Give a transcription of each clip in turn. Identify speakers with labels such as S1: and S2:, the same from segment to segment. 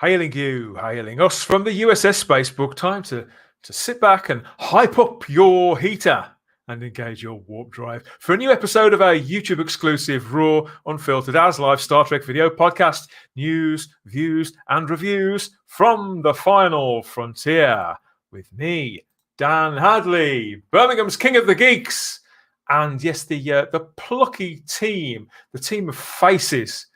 S1: Hailing you, hailing us from the USS Spacebook. Time to sit back and hype up your heater and engage your warp drive for a new episode of our YouTube exclusive, raw, unfiltered, as live Star Trek video podcast. News, views, and reviews from the final frontier with me, Dan Hadley, Birmingham's King of the Geeks, and yes, the plucky team, the team of faces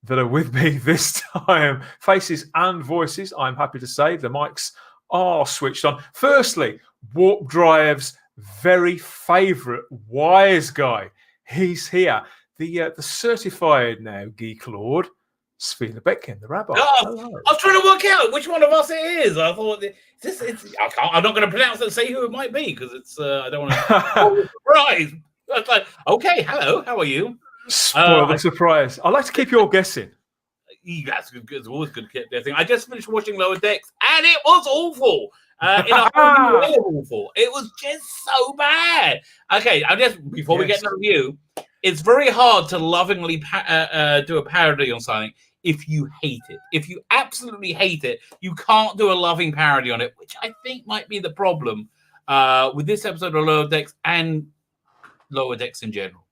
S1: that are with me this time. Faces and voices, I'm happy to say. The mics are switched on. Firstly, Warp Drive's very favourite wise guy. He's here. The certified now Geek Lord, Svina Betkin, the rabbi.
S2: Oh, I was trying to work out which one of us it is. I thought, I'm not going to pronounce it and say who it might be because it's I don't want to. Surprise. It's like, okay, hello, how are you?
S1: Spoil the surprise. I like to keep you all guessing.
S2: That's good. It's always good to keep guessing. I just finished watching Lower Decks, and it was awful. In a whole way awful. It was just so bad. Okay, before we get to the review, it's very hard to lovingly do a parody on something if you hate it. If you absolutely hate it, you can't do a loving parody on it, which I think might be the problem with this episode of Lower Decks and Lower Decks in general.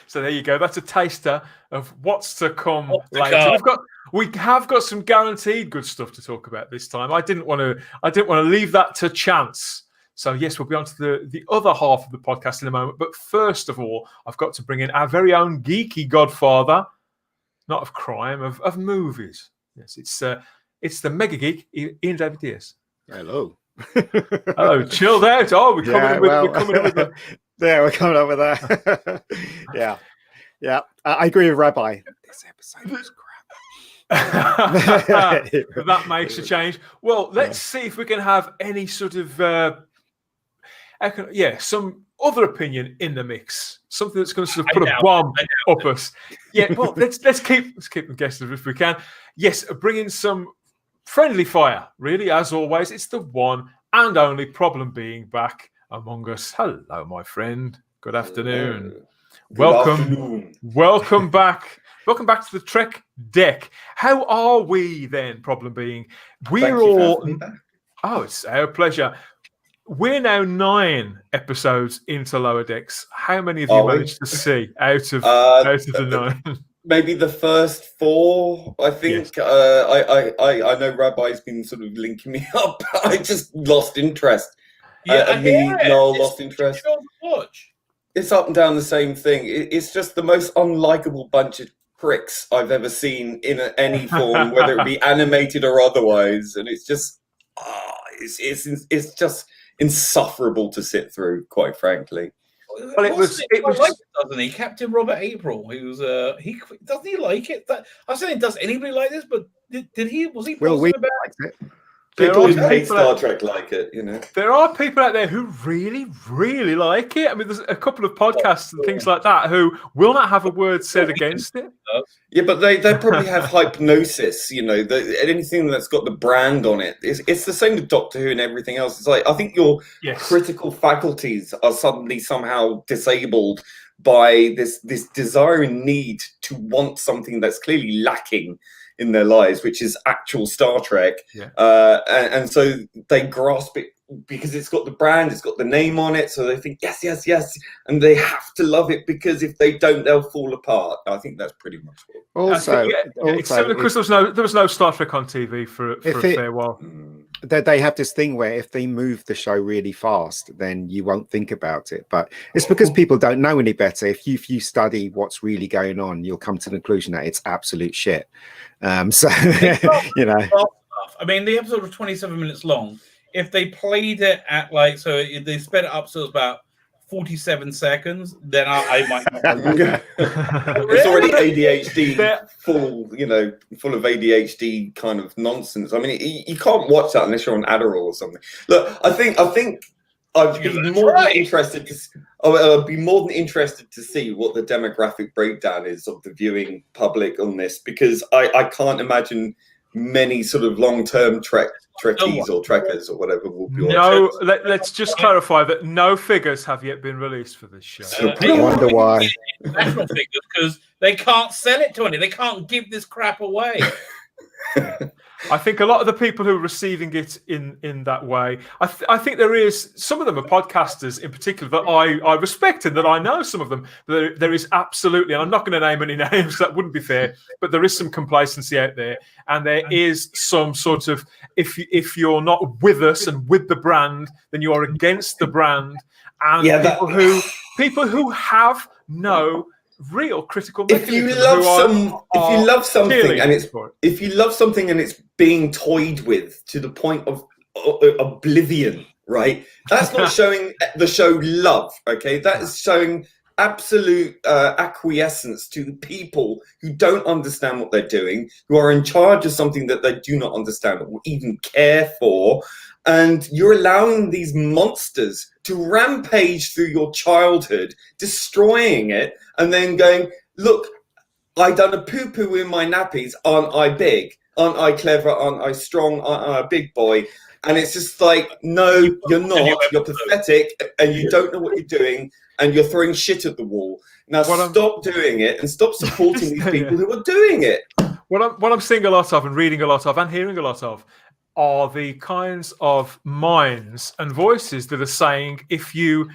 S1: So there you go. That's a taster of what's to come later. We have got some guaranteed good stuff to talk about this time. I didn't want to leave that to chance. So yes, we'll be on to the other half of the podcast in a moment. But first of all, I've got to bring in our very own geeky godfather, not of crime, of movies. Yes, it's the mega geek, Ian David Diaz.
S3: Hello.
S1: Hello, chilled out. Oh, we're coming up with the...
S3: Yeah, we're coming up with that. yeah. I agree with Rabbi. This episode was crap.
S1: That makes a change. Well, let's see if we can have any sort of some other opinion in the mix. Something that's going to sort of put a bomb up us. Yeah. Well, let's keep them guessing if we can. Yes, bring in some friendly fire. Really, as always, it's the one and only Problem Being back among us. Hello, my friend. Good afternoon. Welcome back. Welcome back to the Trek deck. How are we then, Problem Being? We're all... Oh, it's our pleasure. We're now 9 episodes into Lower Decks. How many of you managed to see out of the 9?
S4: Maybe the first 4, I think. Yes. I know Rabbi's been sort of linking me up. I just lost interest. Lost interest.
S2: Watch.
S4: It's up and down the same thing. It's just the most unlikable bunch of pricks I've ever seen in any form, whether it be animated or otherwise. And it's just, it's just insufferable to sit through, quite frankly.
S2: Well, it was doesn't he? Captain Robert April. He was doesn't he like it? I'm saying, does anybody like this? But did he? Was he?
S3: Well, we
S2: about
S3: liked it.
S4: People who hate Star Trek like it, you know.
S1: There are people out there who really, really like it. I mean, there's a couple of podcasts and things like that who will not have a word said against it.
S4: Yeah, but they probably have hypnosis, you know. Anything that's got the brand on it. It's the same with Doctor Who and everything else. It's like, I think your critical faculties are suddenly somehow disabled by this desire and need to want something that's clearly lacking in their lives, which is actual Star Trek. Yeah. And so they grasp it because it's got the brand, it's got the name on it. So they think, yes. And they have to love it because if they don't, they'll fall apart. I think that's pretty much it.
S1: Also, because there was no Star Trek on TV for a fair while.
S3: They have this thing where if they move the show really fast, then you won't think about it. But it's because people don't know any better. If you study what's really going on, you'll come to the conclusion that it's absolute shit. So, you know.
S2: I mean, the episode was 27 minutes long. If they played it at they sped it up so it's about 47 seconds, then I might not.
S4: It's already ADHD full of ADHD kind of nonsense. I mean, you can't watch that unless you're on Adderall or something. Look, I think I'd be more than interested to see what the demographic breakdown is of the viewing public on this, because I can't imagine many sort of long-term Trekkies or Trekkers or whatever will be.
S1: No, let's just clarify that no figures have yet been released for this show.
S3: I wonder why.
S2: National figures, because they can't sell it to any. They can't give this crap away.
S1: I think a lot of the people who are receiving it in that way, I think there is, some of them are podcasters in particular that I respect and that I know some of them. There is absolutely, and I'm not going to name any names, that wouldn't be fair, but there is some complacency out there, and there is some sort of, if you're not with us and with the brand, then you are against the brand, and people who have no real critical mechanism.
S4: If you love something and it's being toyed with to the point of oblivion, right? That's not showing the show love. Okay, that is showing absolute acquiescence to the people who don't understand what they're doing, who are in charge of something that they do not understand or even care for. And you're allowing these monsters to rampage through your childhood, destroying it, and then going, look, I done a poo-poo in my nappies. Aren't I big? Aren't I clever? Aren't I strong? Aren't I a big boy? And it's just like, no, you're not. You're pathetic, and you don't know what you're doing, and you're throwing shit at the wall. Now stop doing it and stop supporting these people who are doing it.
S1: What I'm seeing a lot of and reading a lot of and hearing a lot of are the kinds of minds and voices that are saying, if you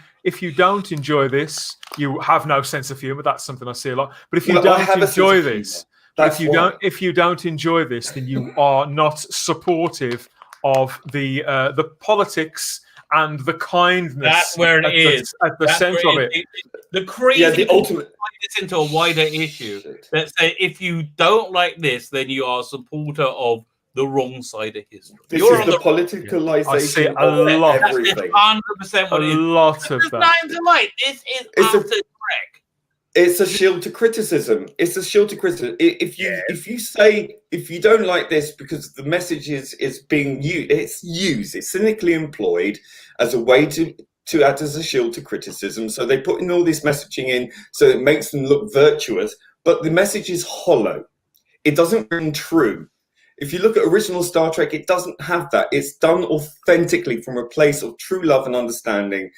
S1: don't enjoy this, you have no sense of humor. That's something I see a lot. But if you don't enjoy this, if you don't enjoy this, then you are not supportive of the politics and the kindness.
S2: That's where it is
S1: at the center of it.
S2: The crazy
S4: the ultimate
S2: this into a wider issue. Let's say if you don't like this, then you are a supporter of the wrong side of history.
S4: This is the politicalization of everything.
S2: 100% what it is.
S1: A lot of that.
S2: Nothing to like. This is correct.
S4: It's a shield to criticism. It's a shield to criticism. If you don't like this because the message is being used, it's cynically employed as a way to act as a shield to criticism. So they put in all this messaging in so it makes them look virtuous, but the message is hollow. It doesn't ring true. If you look at original Star Trek, it doesn't have that. It's done authentically from a place of true love and understanding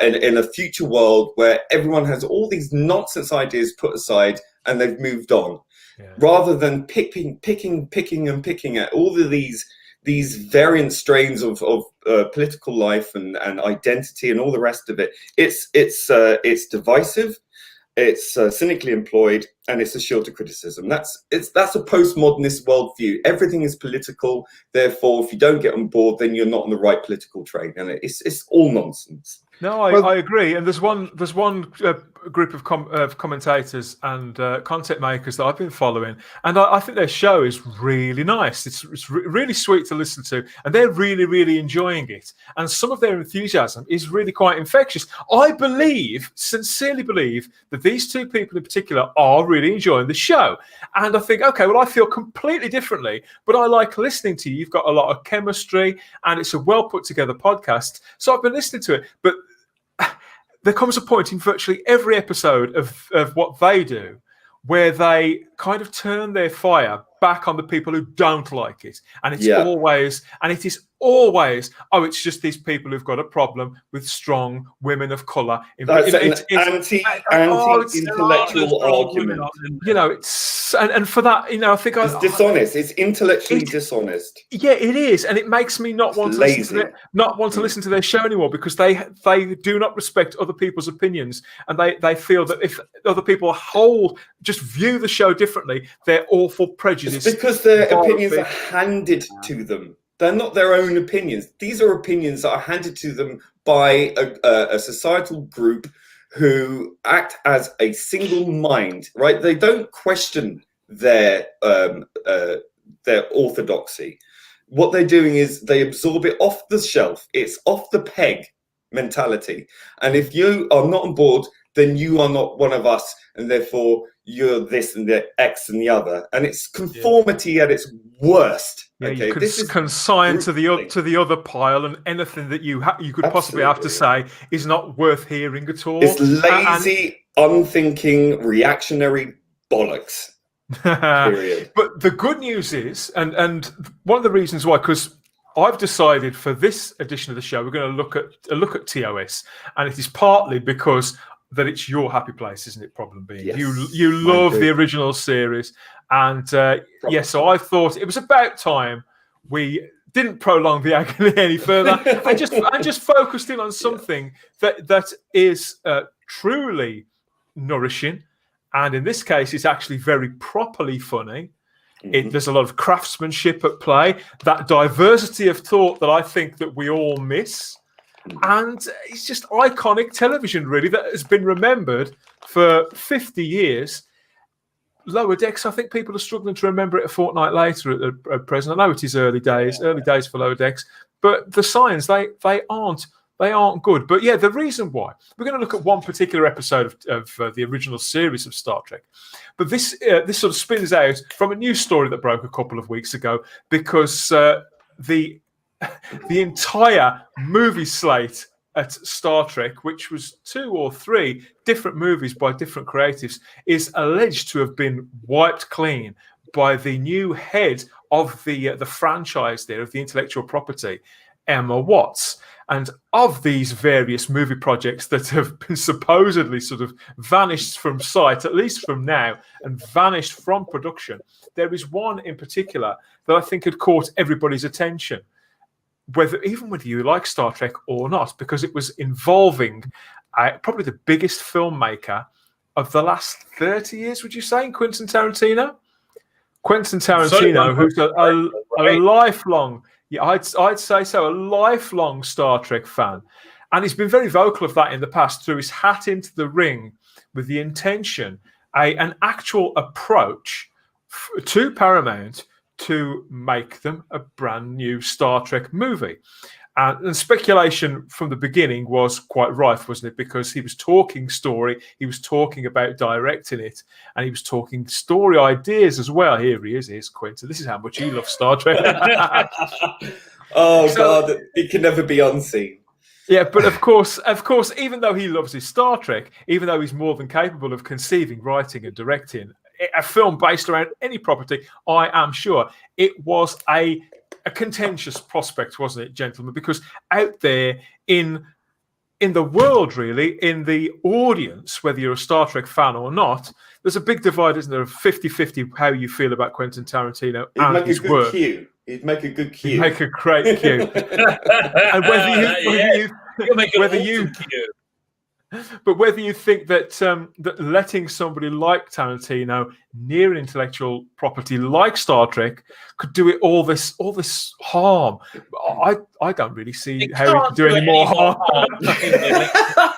S4: in a future world where everyone has all these nonsense ideas put aside and they've moved on, rather than picking at all of these variant strains of political life and identity and all the rest of it. It's divisive. It's cynically employed, and it's a shield to criticism. That's a postmodernist worldview. Everything is political. Therefore, if you don't get on board, then you're not on the right political train, and it's all nonsense.
S1: No, I agree. And there's one group of commentators and content makers that I've been following, and I think their show is really nice. It's really sweet to listen to, and they're really, really enjoying it. And some of their enthusiasm is really quite infectious. I sincerely believe that these two people in particular are really enjoying the show. And I think, okay, well, I feel completely differently, but I like listening to you. You've got a lot of chemistry, and it's a well put together podcast. So I've been listening to it, but there comes a point in virtually every episode of what they do where they kind of turn their fire back on the people who don't like it. And it is always, it's just these people who've got a problem with strong women of colour.
S4: That's an anti-intellectual argument.
S1: And for that, I think
S4: it's dishonest. It's intellectually dishonest.
S1: Yeah, it is, and it makes me not want to listen to their show anymore, because they do not respect other people's opinions, and they feel that if other people just view the show differently, they're awful prejudice.
S4: It's because their opinions are handed to them. They're not their own opinions. These are opinions that are handed to them by a societal group who act as a single mind, right? They don't question their orthodoxy. What they're doing is they absorb it off the shelf. It's off the peg mentality. And if you are not on board, then you are not one of us, and therefore you're this and the X and the other. And it's conformity at its worst.
S1: Yeah, okay? You could consign to the other pile, and anything that you could possibly have to say is not worth hearing at all.
S4: It's lazy, unthinking, reactionary bollocks. Period.
S1: But the good news is, and one of the reasons why, because I've decided for this edition of the show we're going to look at TOS, and it is partly because that it's your happy place, isn't it? Problem being,
S4: Yes,
S1: you love the original series, and so I thought it was about time we didn't prolong the agony any further, and just focused in on something that is truly nourishing, and in this case, it's actually very properly funny. There's a lot of craftsmanship at play, that diversity of thought that I think that we all miss. And it's just iconic television, really, that has been remembered for 50 years. Lower Decks, I think people are struggling to remember it a fortnight later at present. I know it is early days for Lower Decks, but the signs, they aren't good. But yeah, the reason why, we're going to look at one particular episode of the original series of Star Trek. But this sort of spins out from a news story that broke a couple of weeks ago, because the entire movie slate at Star Trek, which was 2 or 3 different movies by different creatives, is alleged to have been wiped clean by the new head of the franchise there, of the intellectual property, Emma Watts. And of these various movie projects that have been supposedly sort of vanished from sight, at least from now, and vanished from production, there is one in particular that I think had caught everybody's attention, whether you like Star Trek or not, because it was involving probably the biggest filmmaker of the last 30 years, would you say, Quentin Tarantino? Quentin Tarantino, who's a lifelong, I'd say so, a lifelong Star Trek fan. And he's been very vocal of that in the past, through his hat into the ring with the intention, an actual approach to Paramount to make them a brand new Star Trek movie. And speculation from the beginning was quite rife, wasn't it? Because he was talking story, he was talking about directing it, and he was talking story ideas as well. Here he is, here's Quentin. This is how much he loves Star Trek.
S4: God, it can never be unseen.
S1: Yeah, but of course, even though he loves his Star Trek, even though he's more than capable of conceiving, writing, and directing a film based around any property, I am sure it was a contentious prospect, wasn't it, gentlemen? Because out there in the world, really, in the audience, whether you're a Star Trek fan or not, there's a big divide, isn't there, of 50-50 how you feel about Quentin Tarantino and his work.
S4: He'd make a good cue.
S1: He'd make a great cue. And whether you think that that letting somebody like Tarantino near an intellectual property like Star Trek could do it all this harm, I don't really see how he could do any more harm.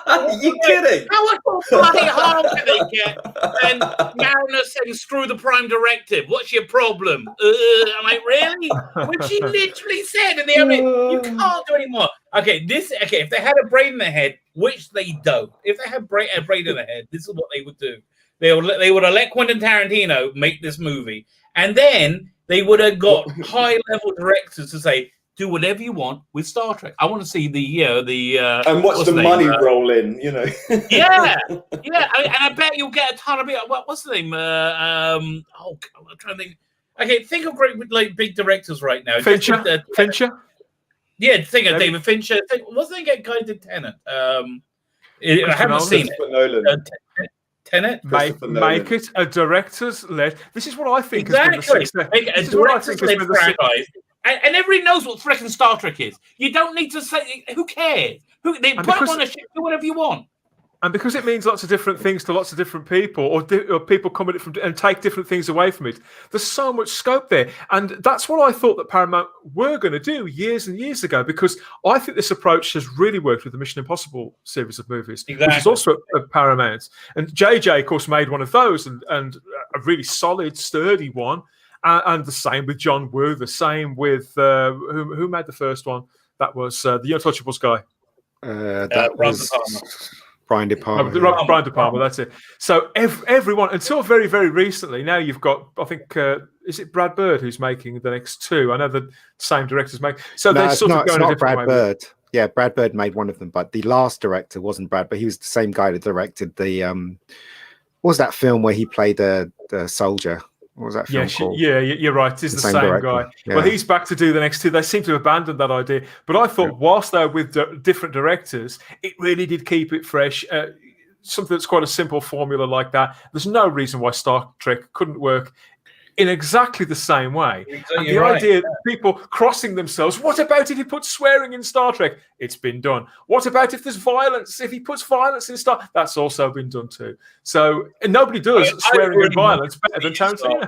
S4: Are you kidding?
S2: How much more bloody harm can they get? And Mariner saying, "Screw the Prime Directive. What's your problem?" I'm like, really? When she literally said, and you can't do any more. Okay, if they had a brain in their head, which they don't. If they had a brain in their head, this is what they would do. They would have let Quentin Tarantino make this movie, and then they would have got high-level directors to say, "Do whatever you want with Star Trek. I want to see the
S4: and watch the money roll in."
S2: Yeah. And I bet you'll get a ton of it. What's the name? I'm trying to think. Okay, think of great big directors right now.
S1: Fincher.
S2: Yeah, think of David Fincher. What's the guy who did Tenet? I haven't seen it. Tenet?
S1: Make it a director's led. This is what I think
S2: exactly.
S1: has been the success.
S2: Make it a director's led franchise. And everybody knows what freaking Star Trek is. You don't need to say, who cares? They put them on a ship, do whatever you want.
S1: And because it means lots of different things to lots of different people, or people come at it from and take different things away from it, there's so much scope there. And that's what I thought that Paramount were going to do years and years ago, because I think this approach has really worked with the Mission Impossible series of movies, which is also at Paramount. And JJ, of course, made one of those, and a really solid, sturdy one. And the same with John Woo, the same with who made the first one? That was the Untouchables guy.
S3: That was Brian De Palma.
S1: Brian De Palma, that's it. So everyone, until very, very recently, now you've got, I think, is it Brad Bird who's making the next two? I know the same directors make. So
S3: no,
S1: they're sort of going
S3: it's
S1: a
S3: not
S1: different
S3: Brad
S1: way.
S3: Bird. Yeah, Brad Bird made one of them, but the last director wasn't Brad, but he was the same guy that directed the what was that film where he played the soldier? What was that film called?
S1: Yeah, you're right. It's the same guy. Yeah. Well, he's back to do the next two. They seem to have abandoned that idea. But I thought whilst they were with different directors, it really did keep it fresh. something that's quite a simple formula like that. There's no reason why Star Trek couldn't work in exactly the same way. And the idea that people crossing themselves, what about if he puts swearing in Star Trek? It's been done. What about if there's violence? If he puts violence in Star, that's also been done too. So and nobody does swearing and violence better than Tarantino.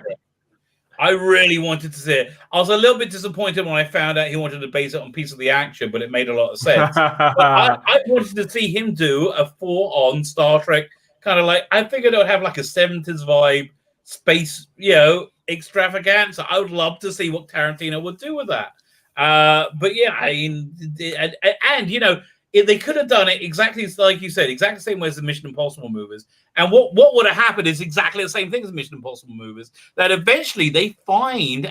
S2: I really wanted to see it. I was a little bit disappointed when I found out he wanted to base it on Piece of the Action, but it made a lot of sense. But I wanted to see him do a full-on Star Trek kind of like, I figured it would have like a 70s vibe, space, extravaganza. I would love to see what Tarantino would do with that. But yeah, I mean, and if they could have done it exactly like you said, exactly the same way as the Mission Impossible movies. And what would have happened is exactly the same thing as the Mission Impossible movies. That eventually they find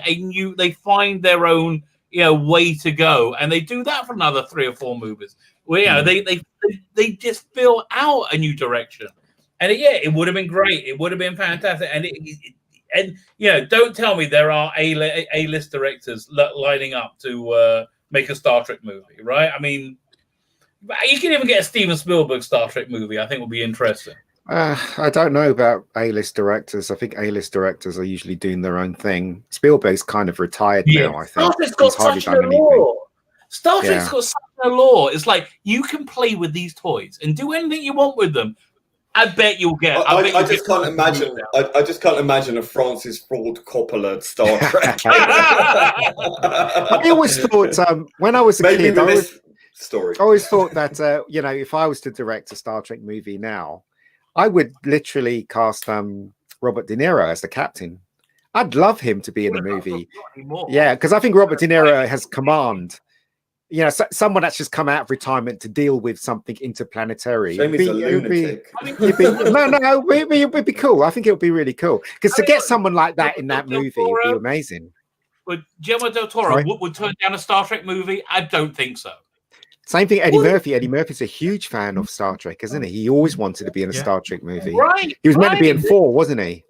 S2: their own way to go, and they do that for another 3 or 4 movies. Where they just fill out a new direction, and it would have been great. It would have been fantastic, and don't tell me there are A-list directors lining up to make a Star Trek movie, right? I mean, you can even get a Steven Spielberg Star Trek movie. I think would be interesting.
S3: I don't know about A-list directors. I think A-list directors are usually doing their own thing. Spielberg's kind of retired now, I think.
S2: Star Trek's got such a law. Star Trek's got such a law. It's like, you can play with these toys and do anything you want with them. I bet you'll get.
S4: I just can't imagine. I just can't imagine a Francis Ford Coppola Star Trek.
S3: I always thought when I was a kid, I always thought that if I was to direct a Star Trek movie now, I would literally cast Robert De Niro as the captain. I'd love him to be in the movie. Yeah, because I think Robert De Niro has command. Someone that's just come out of retirement to deal with something interplanetary.
S4: Shame he's a lunatic.
S3: It would be cool. I think it would be really cool. Because to get someone like that in that movie would be amazing.
S2: Would Guillermo del Toro would turn down a Star Trek movie? I don't think so.
S3: Same thing, Eddie Murphy. Eddie Murphy's a huge fan of Star Trek, isn't he? He always wanted to be in a Star Trek movie.
S2: Right.
S3: He was meant to be in 4, wasn't he?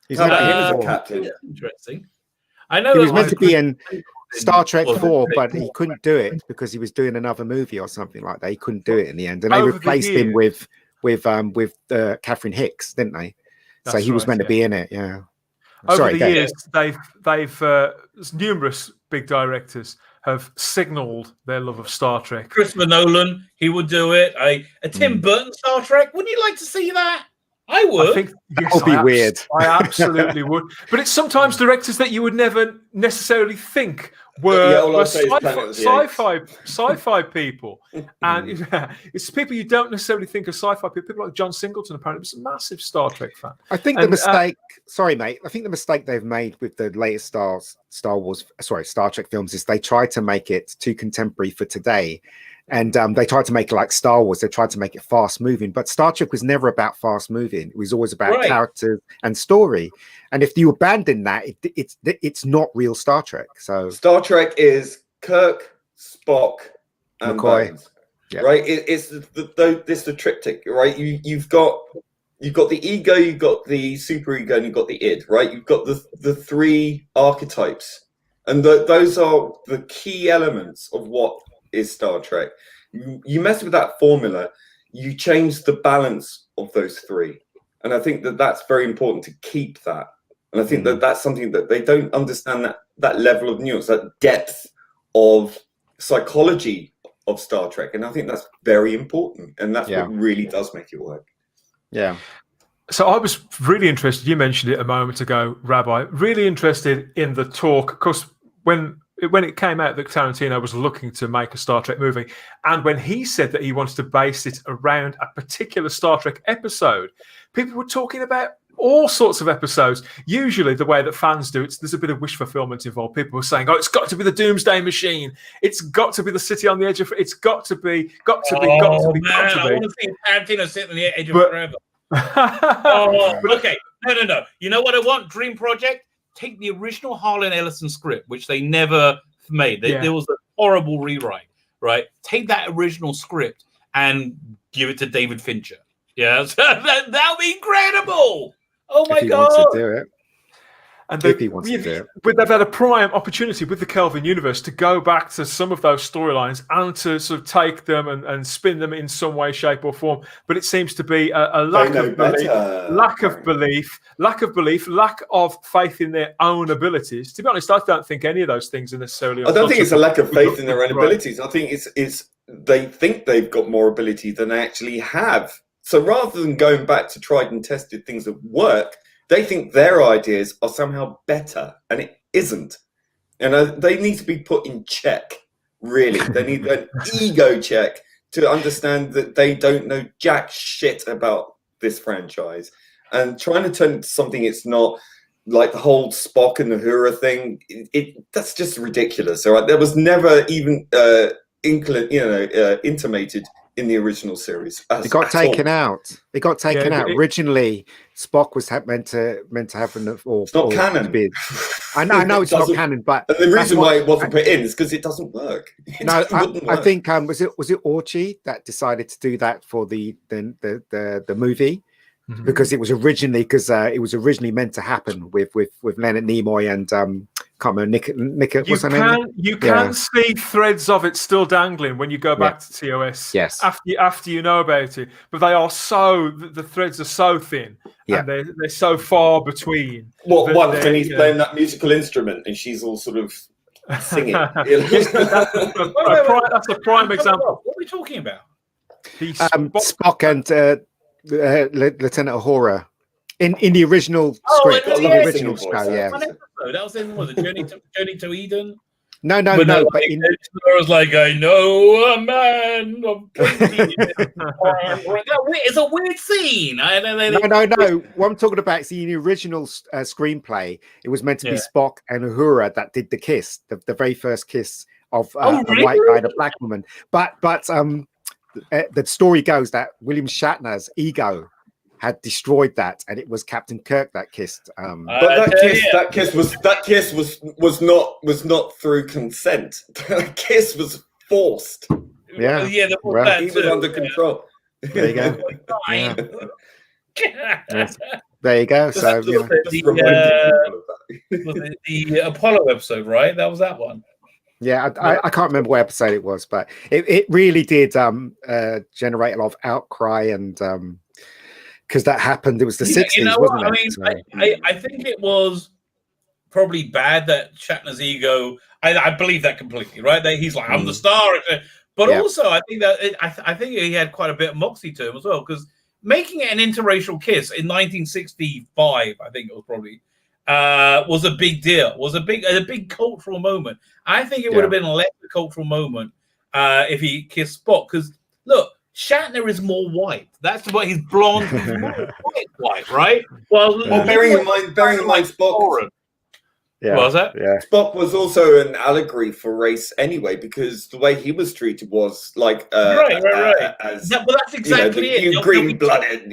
S4: He was meant to be in as a captain.
S2: Interesting. I know
S3: he was meant to be in Star Trek 4, but he couldn't do it because he was doing another movie or something like that. He couldn't do it in the end, and they replaced him with Catherine Hicks, didn't they? So he was meant to be in it. Yeah.
S1: Over the years, they've numerous big directors have signaled their love of Star Trek.
S2: Christopher Nolan, he would do it. A Tim Burton Star Trek. Wouldn't you like to see that? I would.
S3: I think that would be weird.
S1: I absolutely would. But it's sometimes directors that you would never necessarily think were sci-fi people. And it's people you don't necessarily think are sci-fi people. People like John Singleton apparently was a massive Star Trek fan.
S3: I think the mistake, I think the mistake they've made with the latest Star Trek films is they tried to make it too contemporary for today. And they tried to make it like Star Wars. They tried to make it fast moving, but Star Trek was never about fast moving. It was always about character and story. And if you abandon that, it's not real Star Trek. So
S4: Star Trek is Kirk, Spock, and
S3: McCoy.
S4: Bones, right? It's the triptych, right? You've got the ego, you've got the super ego, and you've got the id, right? You've got the 3 archetypes, and those are the key elements of what is Star Trek. You mess with that formula, you change the balance of those 3, and I think that's very important to keep that. And I think that's something that they don't understand, that level of nuance, that depth of psychology of Star Trek, and I think that's very important, and that's what really does make it work.
S3: Yeah.
S1: So I was really interested. You mentioned it a moment ago, Rabbi. Really interested in the talk, because when it came out that Tarantino was looking to make a Star Trek movie, and when he said that he wanted to base it around a particular Star Trek episode, people were talking about all sorts of episodes. Usually the way that fans do it, there's a bit of wish fulfillment involved. People were saying, it's got to be the Doomsday Machine. It's got to be the City on the Edge of... It's got to be.
S2: I want to see Tarantino sitting on the edge of forever. Okay. No. You know what I want? Dream project? Take the original Harlan Ellison script, which they never made. There was a horrible rewrite, right? Take that original script and give it to David Fincher. Yeah, that would be incredible. Oh my God.
S3: Wants to do it.
S1: And
S3: if he wants to do it.
S1: But they've had a prime opportunity with the Kelvin universe to go back to some of those storylines and to sort of take them and spin them in some way, shape, or form. But it seems to be a lack of belief, lack of faith in their own abilities. To be honest, I don't think any of those things are necessarily.
S4: I don't think it's a lack of faith in their own abilities. I think it's they think they've got more ability than they actually have. So rather than going back to tried and tested things that work, they think their ideas are somehow better, and it isn't. And they need to be put in check, really. They need an ego check to understand that they don't know jack shit about this franchise. And trying to turn it into something it's not, like the whole Spock and Uhura thing, that's just ridiculous. All right? There was never even intimated in the original series.
S3: It got taken out. It got taken out. Originally, Spock was meant to have
S4: it's not canon.
S3: I know it's not canon, but
S4: and the reason why it wasn't put in is because it doesn't work.
S3: I think was it Orchie that decided to do that for the movie. Mm-hmm. Because it was originally meant to happen with Leonard Nimoy and can't remember Nick. What's her name?
S1: You can see threads of it still dangling when you go back to TOS.
S3: Yes.
S1: After you know about it, but they are the threads are so thin. Yeah. And they're so far between.
S4: When he's playing that musical instrument and she's all sort of singing.
S1: That's a prime example.
S2: What are we talking about?
S3: Spock and. Lieutenant Uhura in the original script,
S2: the
S3: original show,
S2: That was in the Journey to Eden.
S3: No.
S2: But in I was like, I know a man. It's a weird scene.
S3: No. What I'm talking about is the original screenplay. It was meant to be Spock and Uhura that did the kiss, the very first kiss of a white guy and a black woman. But the story goes that William Shatner's ego had destroyed that, and it was Captain Kirk that kissed.
S4: But that kiss was not through consent. That kiss was forced.
S3: Yeah,
S4: he was under control.
S3: There you go. There you go. So
S2: the Apollo episode, right? That was that one.
S3: Yeah, I can't remember what episode it was, but it really did generate a lot of outcry, and because that happened, it was the 60s, wasn't it?
S2: I think it was probably bad that Shatner's ego. I believe that completely, right? That he's like, I'm the star, but also I think that I think he had quite a bit of moxie to him as well, because making it an interracial kiss in 1965, I think it was probably. Was a big deal. Was a big cultural moment. I think it would have been a less cultural moment if he kissed Spock. Because look, Shatner is more white. That's what he's blonde. He's more white, right? Well,
S4: bearing in mind, Spock.
S3: Yeah.
S2: What was that?
S3: Yeah.
S4: Spock was also an allegory for race anyway, because the way he was treated was like
S2: right. But that's exactly it.
S4: You green-blooded,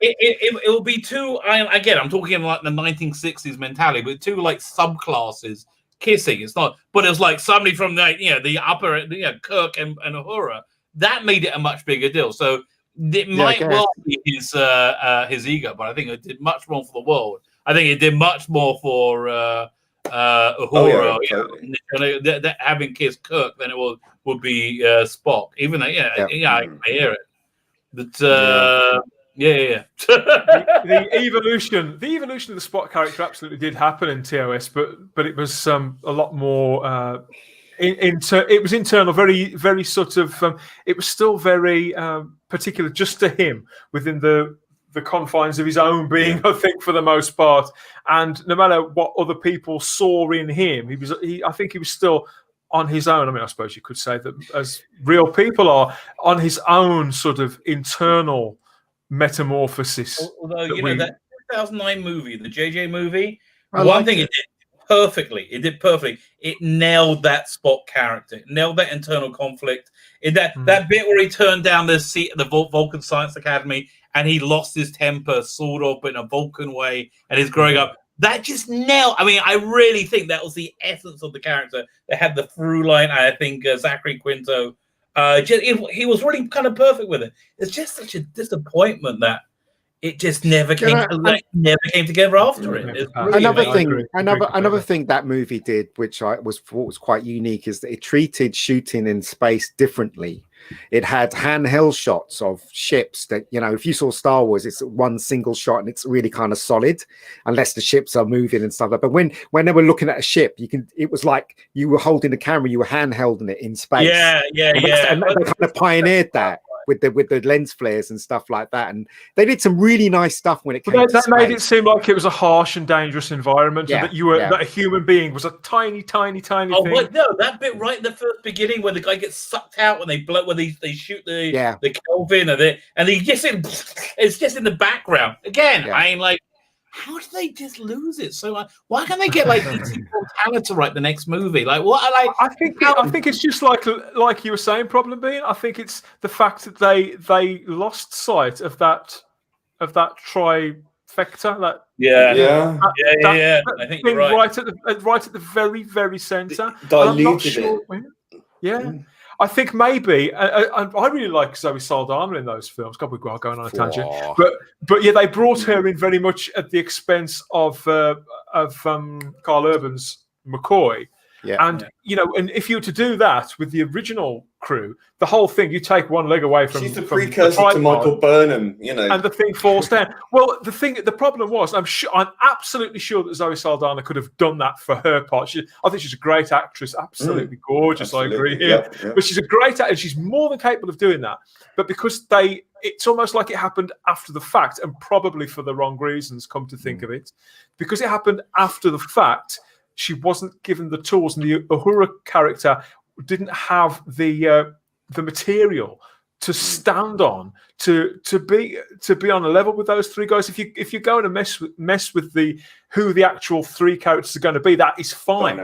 S2: It will be two. Again, I'm talking like the 1960s mentality, but two like subclasses kissing. It's not, but it was like somebody from the upper, Kirk and Uhura. That made it a much bigger deal. So it might well be his ego, but I think it did much more for the world. I think it did much more for Uhura, having kissed Kirk than it would be Spock. Even though, I hear it. But
S1: the evolution of the Spock character absolutely did happen in TOS, but it was a lot more. It was internal, very, very sort of. It was still very particular, just to him within the confines of his own being, I think, for the most part. And no matter what other people saw in him, I think he was still on his own. I mean, I suppose you could say that as real people are on his own sort of internal metamorphosis.
S2: Although, that 2009 movie, the JJ movie, one thing it did perfectly. It nailed that Spock character. It nailed that internal conflict. That bit where he turned down the seat at the Vulcan Science Academy and he lost his temper, sort of, in a Vulcan way, and he's growing up. That just nailed. I mean, I really think that was the essence of the character. They had the through line. I think Zachary Quinto, he was really kind of perfect with it. It's just such a disappointment that it just never came. Never came together after it. It's
S3: Another thing that movie did, which I thought was quite unique, is that it treated shooting in space differently. It had handheld shots of ships that, if you saw Star Wars, it's one single shot and it's really kind of solid, unless the ships are moving and stuff like that. But when they were looking at a ship, it was like you were holding the camera, you were handholding it in space.
S2: And
S3: they kind of pioneered that with the lens flares and stuff like that, and they did some really nice stuff when it came to space.
S1: Made it seem like it was a harsh and dangerous environment, and that that a human being was a tiny thing.
S2: Oh, no, that bit right in the first beginning where the guy gets sucked out when they shoot the Kelvin, and it's just in the background again. I ain't like, how do they just lose it so much? Why can't they get like talent to write the next movie? Like what? I
S1: think it's just like you were saying, problem being. I think it's the fact that they lost sight of that trifecta.
S2: I think you're right.
S1: Right at the very, very centre.
S4: Diluted it.
S1: I think maybe I really like Zoe Saldana in those films. God, we're going on a tangent, but they brought her in very much at the expense of Carl Urban's McCoy. And if you were to do that with the original crew, the whole thing, you take one leg away from.
S4: She's the precursor to Michael Burnham,
S1: and the thing falls down. Well, the problem was, I'm absolutely sure that Zoe Saldana could have done that for her part. I think she's a great actress, absolutely gorgeous. Absolutely. I agree here, but she's a great actress. She's more than capable of doing that. But because it's almost like it happened after the fact, and probably for the wrong reasons. Come to think of it, because it happened after the fact. She wasn't given the tools, and the Uhura character didn't have the material to stand on to be on a level with those three guys. If you're going to mess with who the actual three characters are going to be, that is fine.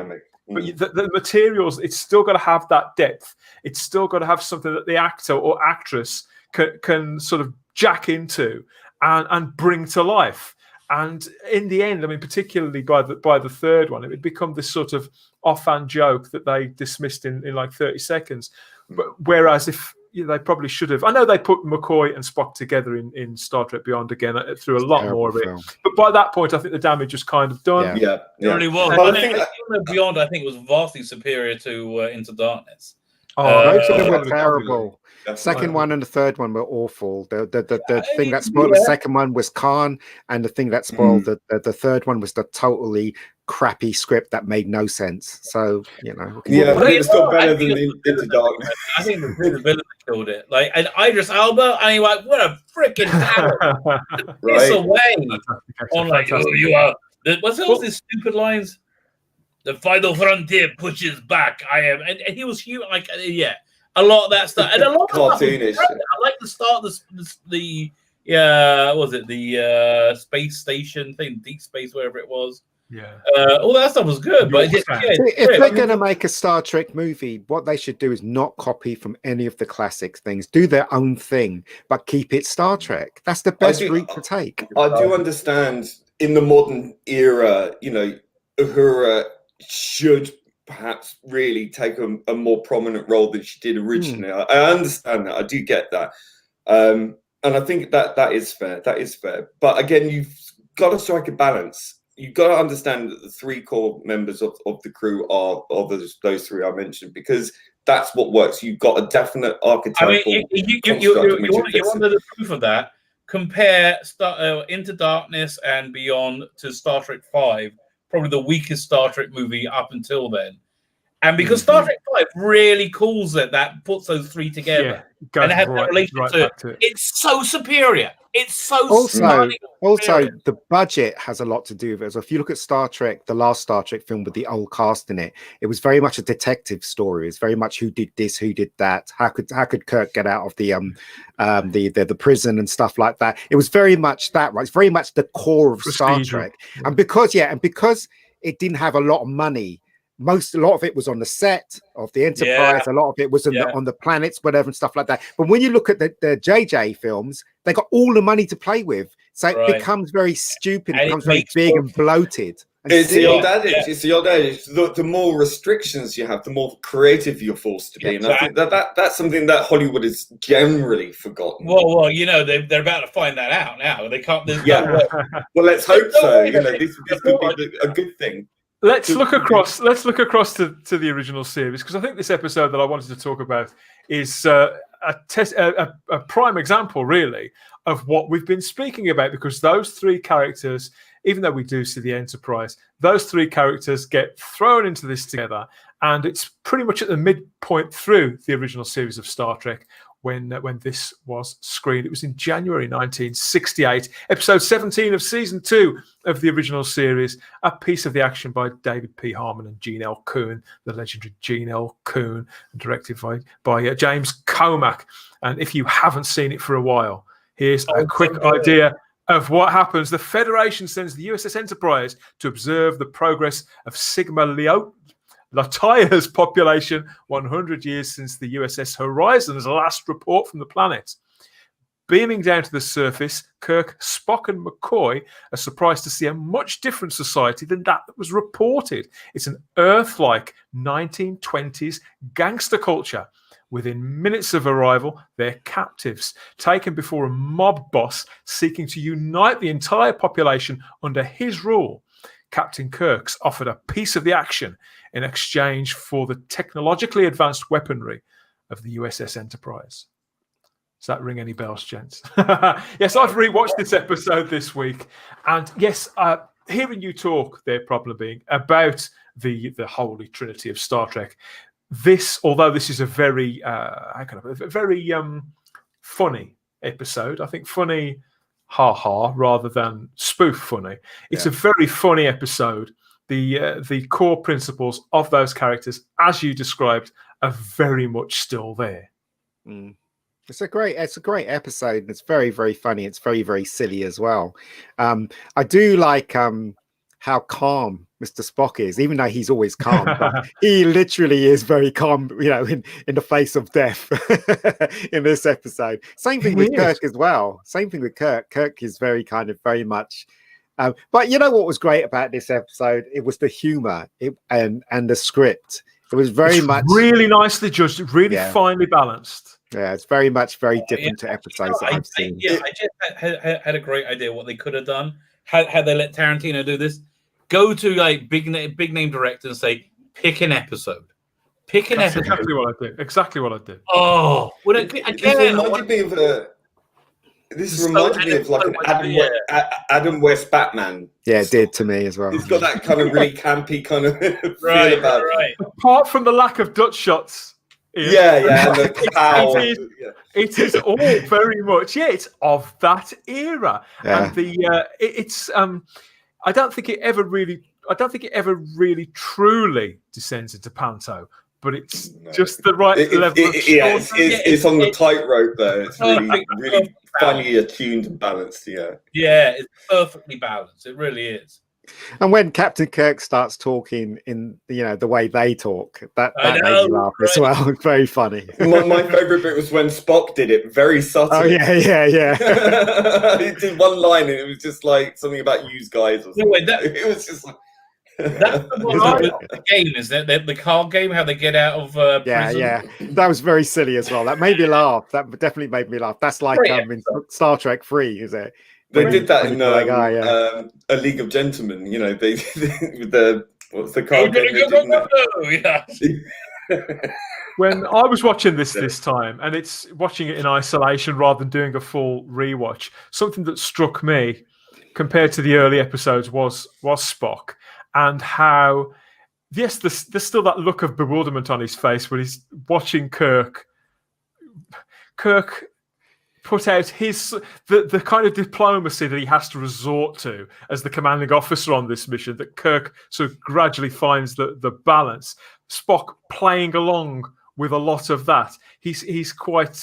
S1: But the materials, it's still got to have that depth. It's still got to have something that the actor or actress can sort of jack into and bring to life. And in the end, I mean, particularly by the third one, it would become this sort of offhand joke that they dismissed in like 30 seconds. But whereas if they probably should have, I know they put McCoy and Spock together in Star Trek Beyond again through a lot more of it. Film. But by that point, I think the damage was kind of done.
S2: It really was. But I think Beyond, I think, was vastly superior to Into Darkness.
S3: Both of them were terrible. Second one and the third one were awful. The thing that spoiled the second one was Khan, and the thing that spoiled the third one was the totally crappy script that made no sense. So
S4: it's still better than Into Darkness.
S2: I think the villain killed it. Like, and Idris Elba, and you're like, what a freaking talent! It's away on like, you are. What's all these stupid lines? The final frontier pushes back. I am, and he was huge. Like, a lot of that stuff, and a lot of
S4: cartoonish.
S2: I like the start of the space station thing, Deep Space, wherever it was. All that stuff was good. But
S3: if they're going to make a Star Trek movie, what they should do is not copy from any of the classic things. Do their own thing, but keep it Star Trek. That's the best route to take.
S4: I do understand in the modern era, Uhura should perhaps really take a more prominent role than she did originally. I understand that. I do get that. And I think that is fair. That is fair. But again, you've got to strike a balance. You've got to understand that the three core members of the crew are those three I mentioned, because that's what works. You've got a definite archetypal.
S2: I mean, you wanted the proof of that. Compare Into Darkness and Beyond to Star Trek 5. Probably the weakest Star Trek movie up until then. And because Star Trek 5 really calls it, that puts those three together. And it has that relationship to it. It's so superior. It's so
S3: Also, the budget has a lot to do with it. So if you look at Star Trek, the last Star Trek film with the old cast in it, it was very much a detective story. It's very much who did this, who did that. How could Kirk get out of the prison and stuff like that. It was very much that, right? It's very much the core of Star Trek. And because it didn't have a lot of money, a lot of it was on the set of the Enterprise. A lot of it was on the planets, whatever, and stuff like that. But when you look at the JJ films, they got all the money to play with, so it becomes very stupid. It becomes very big and bloated.
S4: It's the old adage. Yeah. It's the old adage. The more restrictions you have, the more creative you're forced to be. And I think that's something that Hollywood is generally forgotten.
S2: Well, they're about to find that out now. They can't.
S4: Well, let's hope so. This could be a good thing.
S1: Let's look across to the original series, because I think this episode that I wanted to talk about is a prime example, really, of what we've been speaking about. Because those three characters, even though we do see the Enterprise, those three characters get thrown into this together, and it's pretty much at the midpoint through the original series of Star Trek when this was screened. It was in January 1968, episode 17 of season 2 of the original series, a piece of the action by David P. Harmon and Gene L. Coon, the legendary Gene L. Coon, directed by James Comack. And if you haven't seen it for a while, here's a quick idea of what happens. The Federation sends the USS Enterprise to observe the progress of Sigma Latia's population 100 years since the USS Horizon's last report from the planet. Beaming down to the surface, Kirk, Spock and McCoy are surprised to see a much different society than that was reported. It's an Earth-like 1920s gangster culture. Within minutes of arrival, they're captives, taken before a mob boss seeking to unite the entire population under his rule. Captain Kirk's offered a piece of the action in exchange for the technologically advanced weaponry of the USS Enterprise. Does that ring any bells, gents? Yes, I've rewatched this episode this week, and yes, hearing you talk there, probably being about the holy trinity of Star Trek. Although this is a very funny episode. I think funny, rather than spoof funny. It's a very funny episode. The core principles of those characters, as you described, are very much still there.
S3: It's a great episode, and it's very, very funny. It's very, very silly as well. I do like how calm Mr. Spock is, even though he's always calm, but he literally is very calm, in the face of death in this episode. Same thing with Kirk as well. Same thing with Kirk. Kirk is very much. But you know what was great about this episode? It was the humor and the script. It was very much
S1: really nicely judged, really finely balanced.
S3: Yeah, it's very different to episodes that I've seen.
S2: I just had a great idea what they could have done. Had they let Tarantino do this? Go to big name director and say, pick an episode.
S1: Exactly what I did.
S2: Oh,
S4: this reminded me of like an Adam West Batman.
S3: Yeah, it did to me as well.
S4: It's got that kind of really campy kind of feel about it.
S1: Apart from the lack of Dutch shots.
S4: And the power.
S1: It is all very much it's of that era, and it's I don't think it ever really truly descends into panto, but it's just the right level of
S4: it's on the tightrope though. It's really finely attuned and balanced.
S2: It's perfectly balanced. It really is.
S3: And when Captain Kirk starts talking in the way they talk, that made me laugh as well. It's very funny.
S4: My favorite bit was when Spock did it very subtly.
S3: Oh yeah.
S4: He did one line and it was just like something about "use guys" or something. It was just like
S2: that's the game, isn't it? The card game, how they get out of prison.
S3: Yeah. That was very silly as well. That made me laugh. That definitely made me laugh. That's like in Star Trek 3, is it?
S4: They did that in A League of Gentlemen. They with what's the card game?
S1: When I was watching this time, and it's watching it in isolation rather than doing a full rewatch, something that struck me compared to the early episodes was Spock, and how there's still that look of bewilderment on his face when he's watching Kirk put out the kind of diplomacy that he has to resort to as the commanding officer on this mission, that Kirk sort of gradually finds the balance. Spock playing along with a lot of that. He's quite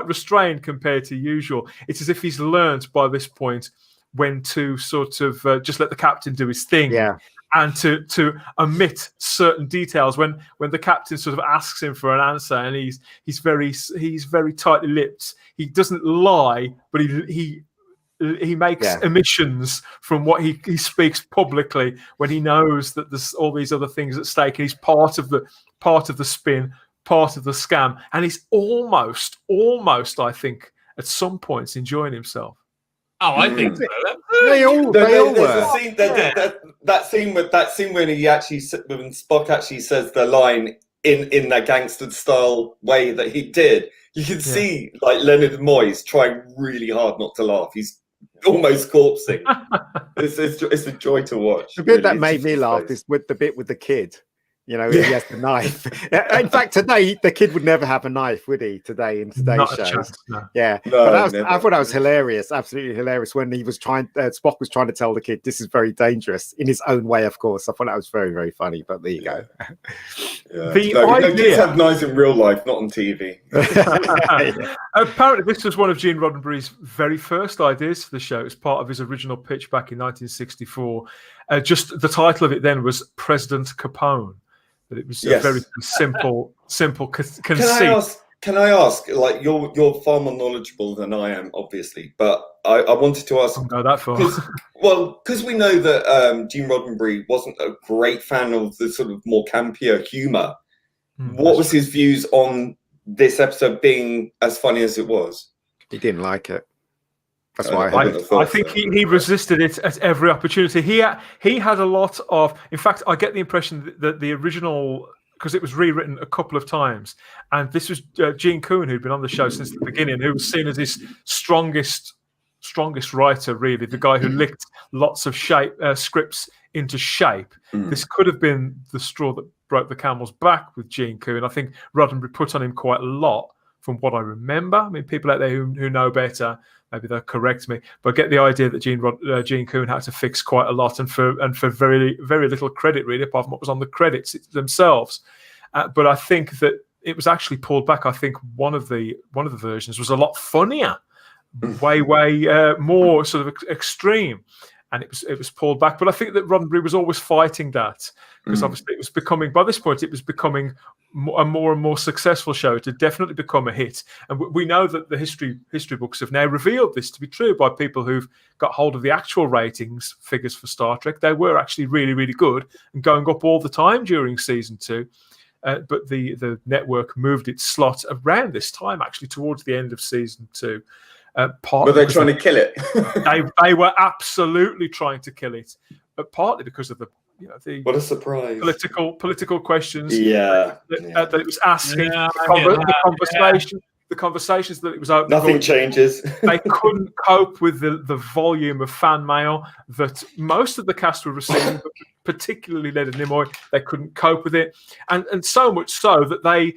S1: restrained compared to usual. It's as if he's learned by this point when to sort of just let the captain do his thing.
S3: Yeah.
S1: And to omit certain details when the captain sort of asks him for an answer, and he's very tightly lipped. He doesn't lie, but he omissions from what he speaks publicly when he knows that there's all these other things at stake, and he's part of the spin, part of the scam, and he's almost, I think, at some points enjoying himself.
S2: Oh, I think so.
S3: They all were.
S4: That scene when Spock actually says the line in that gangster style way that he did. You can see like Leonard Moyes trying really hard not to laugh. He's almost corpsing. It's a joy to watch.
S3: The bit that made me laugh is with the bit with the kid. He has the knife. In fact, today the kid would never have a knife, would he? Today in today's shows, I thought that was hilarious, absolutely hilarious. When he was Spock was trying to tell the kid this is very dangerous in his own way, of course. I thought that was very, very funny. But there you go.
S4: Kids have knives in real life, not on TV.
S1: Apparently, this was one of Gene Roddenberry's very first ideas for the show. It was part of his original pitch back in 1964. Just the title of it then was President Capone. But it was a very simple conceit.
S4: Can I ask? Like you're far more knowledgeable than I am, obviously. But I wanted to ask.
S1: Don't go that far.
S4: Because we know that Gene Roddenberry wasn't a great fan of the sort of more campier humor. What was his views on this episode being as funny as it was?
S3: He didn't like it. That's why
S1: I think he resisted it at every opportunity. He had a lot of. In fact, I get the impression that the original, because it was rewritten a couple of times, and this was Gene Coon, who'd been on the show since the beginning, who was seen as his strongest writer, really, the guy who licked lots of scripts into shape. This could have been the straw that broke the camel's back with Gene Coon. I think Roddenberry put on him quite a lot, from what I remember. I mean, people out there who know better, maybe they'll correct me, but I get the idea that Gene Coon had to fix quite a lot, and for very, very little credit, really, apart from what was on the credits themselves. But I think that it was actually pulled back. I think one of the versions was a lot funnier, way more sort of extreme, and it was pulled back. But I think that Roddenberry was always fighting that, because obviously it was becoming, by this point, it was becoming a more and more successful show. It had definitely become a hit, and we know that the history books have now revealed this to be true by people who've got hold of the actual ratings figures for Star Trek. They were actually really, really good and going up all the time during season 2. But the network moved its slot around this time, actually towards the end of season 2.
S4: Were they trying to kill it?
S1: they were absolutely trying to kill it, but partly because of the
S4: what a surprise
S1: political questions
S4: that
S1: it was asking, the conversations that it was open.
S4: Nothing changes.
S1: They couldn't cope with the volume of fan mail that most of the cast were receiving, but particularly Leonard Nimoy. They couldn't cope with it, and so much so that they,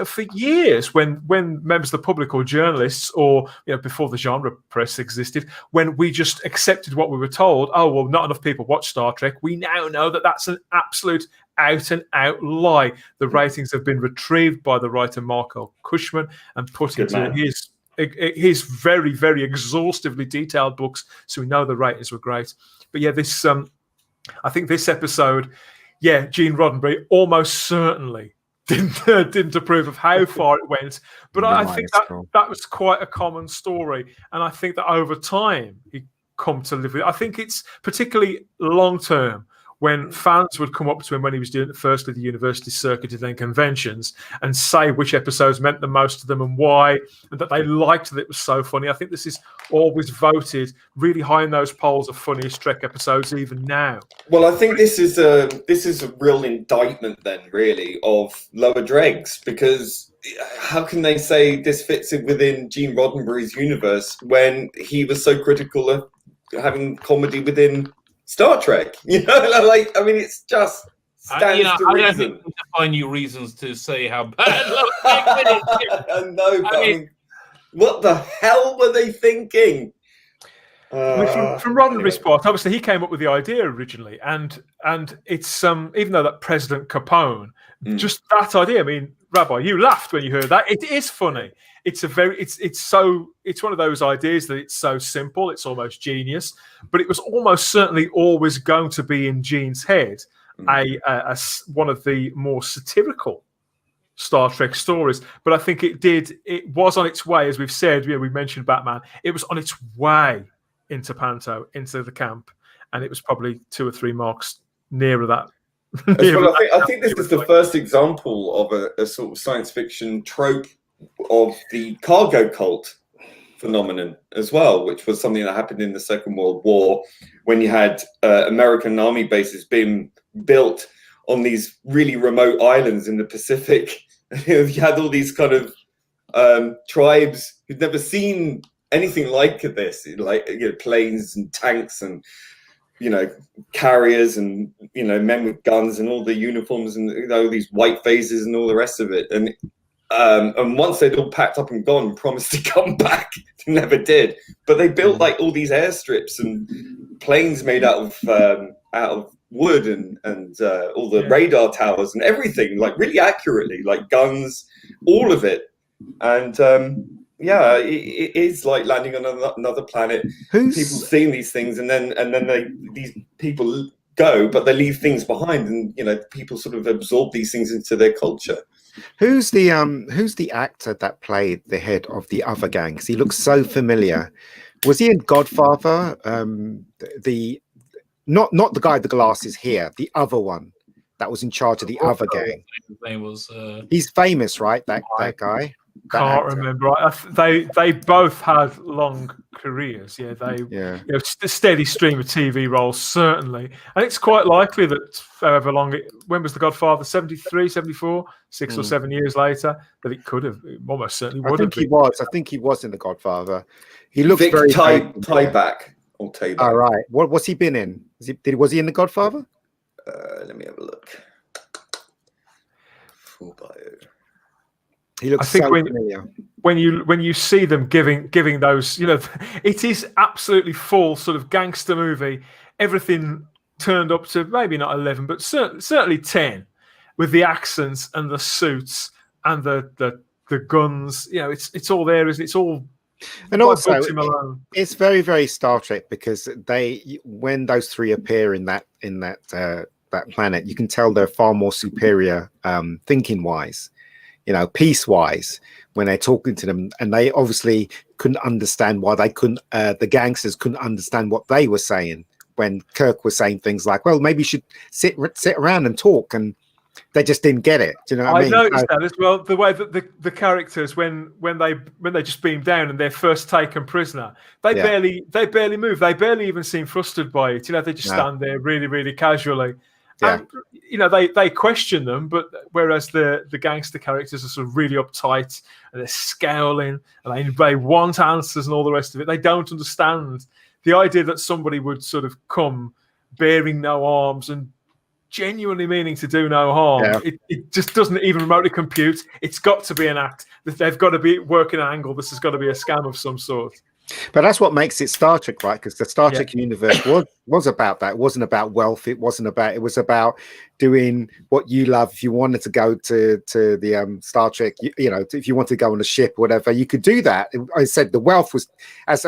S1: for years, when members of the public or journalists, or before the genre press existed, when we just accepted what we were told, oh well, not enough people watch Star Trek, we now know that that's an absolute out and out lie. The ratings have been retrieved by the writer Marco Cushman and put into his very, very exhaustively detailed books, so we know the ratings were great. But this I think this episode, Gene Roddenberry almost certainly didn't approve of how far it went, but I think that was quite a common story, and I think that over time he come to live with it. I think it's particularly long term when fans would come up to him when he was doing firstly the university circuit and then conventions, and say which episodes meant the most to them and why, and that they liked that it was so funny. I think this is always voted really high in those polls of funniest Trek episodes even now.
S4: Well, I think this is a real indictment then, really, of Lower Dregs, because how can they say this fits in within Gene Roddenberry's universe when he was so critical of having comedy within Star Trek? It's just stands to reason.
S2: I don't think we can find new reasons to say how bad Lower Decks is.
S4: No, but what the hell were they thinking?
S1: From Roddenberry's part, obviously he came up with the idea originally, and it's even though that President Capone, just that idea. I mean, Rabbi, you laughed when you heard that. It is funny. It's one of those ideas that it's so simple, it's almost genius, but it was almost certainly always going to be in Gene's head one of the more satirical Star Trek stories. But I think it was on its way, as we've said. We mentioned Batman. It was on its way into Panto, into the camp, and it was probably 2 or 3 marks nearer that.
S4: Well, I think this is the first example of a sort of science fiction trope of the cargo cult phenomenon as well, which was something that happened in the Second World War when you had American army bases being built on these really remote islands in the Pacific. You had all these kind of tribes who'd never seen anything like this, like planes and tanks and carriers and men with guns and all the uniforms and these white faces and all the rest of it. And once they'd all packed up and gone, promised to come back, they never did. But they built like all these airstrips and planes made out of wood and all the radar towers and everything, like really accurately, like guns, all of it. And it is like landing on another planet. People seeing these things, and then these people go, but they leave things behind, and people sort of absorb these things into their culture.
S3: Who's the actor that played the head of the other gang? 'Cause he looks so familiar. Was he in Godfather? Not the guy with the glasses here, the other one that was in charge of the other gang.
S2: His name was.
S3: He's famous, right? That guy.
S1: Can't remember. They both had long careers. A steady stream of TV roles, certainly. And it's quite likely that however long when was The Godfather? 73, 74, 6 or 7 years later, that it could have, almost certainly would have.
S3: I think he was in The Godfather. He looks
S4: Vic
S3: very
S4: Tieback.
S3: All right. What's he been in? Was he in The Godfather?
S4: Let me have a look. Full bio.
S3: He looks
S1: I think
S3: so familiar.
S1: When you see them giving those, it is absolutely full sort of gangster movie. Everything turned up to maybe not 11, but certainly 10, with the accents and the suits and the guns. It's all there, isn't it? It's all.
S3: And also, it's very, very Star Trek, because when those three appear in that planet, you can tell they're far more superior thinking wise. Peace wise, when they're talking to them, and they obviously couldn't understand why the gangsters couldn't understand what they were saying when Kirk was saying things like, well, maybe you should sit around and talk, and they just didn't get it. Do you know what I mean?
S1: I noticed that as well. The way that the characters, when they just beam down and they're first taken prisoner, they barely move. They barely even seem frustrated by it. They just stand there really, really casually.
S3: Yeah.
S1: And, they question them, but whereas the gangster characters are sort of really uptight and they're scowling and they want answers and all the rest of it, they don't understand the idea that somebody would sort of come bearing no arms and genuinely meaning to do no harm. Yeah. It just doesn't even remotely compute. It's got to be an act. They've got to be working an angle. This has got to be a scam of some sort.
S3: But that's what makes it Star Trek, right? Because the Star Trek universe was about that. It wasn't about wealth. It was about doing what you love. If you wanted to go to the Star Trek, if you wanted to go on a ship or whatever, you could do that. I said the wealth was, as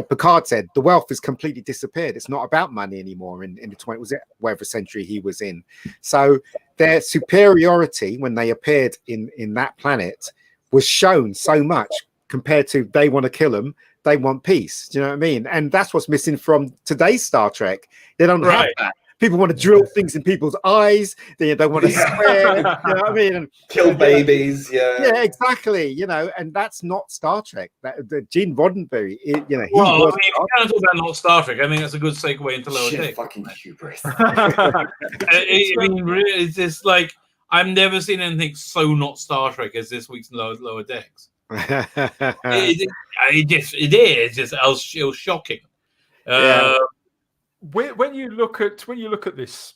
S3: Picard said, the wealth has completely disappeared. It's not about money anymore in the 20th, was it whatever century he was in. So their superiority when they appeared in that planet was shown so much. Compared to they want to kill them, they want peace. Do you know what I mean? And that's what's missing from today's Star Trek. They don't have that. People want to drill things in people's eyes. They want to swear. You know what I mean? And
S4: kill babies.
S3: Yeah, exactly. And that's not Star Trek. The Gene Roddenberry.
S2: He was. If you can't talk about not Star Trek, I think that's a good segue into Lower Decks.
S4: Fucking hubris.
S2: Really, it's just like I've never seen anything so not Star Trek as this week's Lower Decks. It was shocking.
S1: When you look at this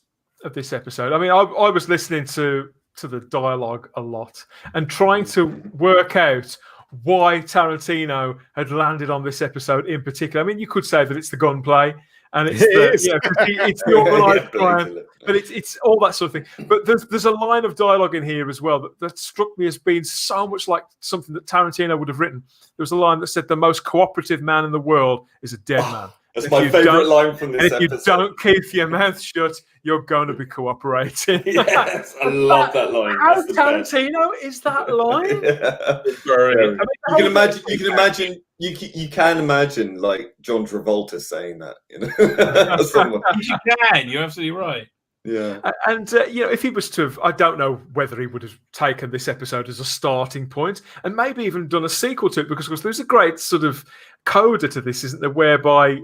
S1: episode, I mean, I was listening to the dialogue a lot and trying to work out why Tarantino had landed on this episode in particular. I mean, you could say that it's the gunplay and it's it's the organised plan, but it's all that sort of thing. But there's a line of dialogue in here as well that struck me as being so much like something that Tarantino would have written. There was a line that said, "The most cooperative man in the world is a dead man."
S4: That's my favourite line from this
S1: episode. If you don't keep your mouth shut, you're going to be cooperating.
S4: Yes, I love that line.
S1: How Tarantino is that line?
S4: You can imagine like John Travolta saying that.
S2: You're absolutely right.
S1: Yeah, and if he was to have, I don't know whether he would have taken this episode as a starting point and maybe even done a sequel to it, because of course there's a great sort of coda to this, isn't there, whereby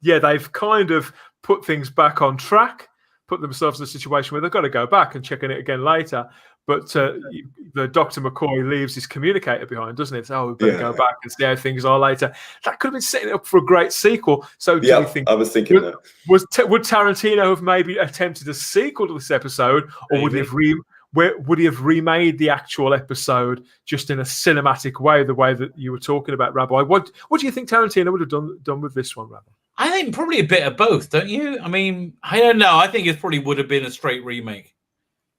S1: they've kind of put things back on track, put themselves in a situation where they've got to go back and check on it again later. But the Dr. McCoy leaves his communicator behind, doesn't it? So we better go back and see how things are later. That could have been setting up for a great sequel. So do you think?
S4: I was thinking that.
S1: Would Tarantino have maybe attempted a sequel to this episode, or would he have remade the actual episode just in a cinematic way, the way that you were talking about, Rabbi? What do you think Tarantino would have done with this one, Rabbi?
S2: I think probably a bit of both, don't you? I mean, I don't know. I think it probably would have been a straight remake.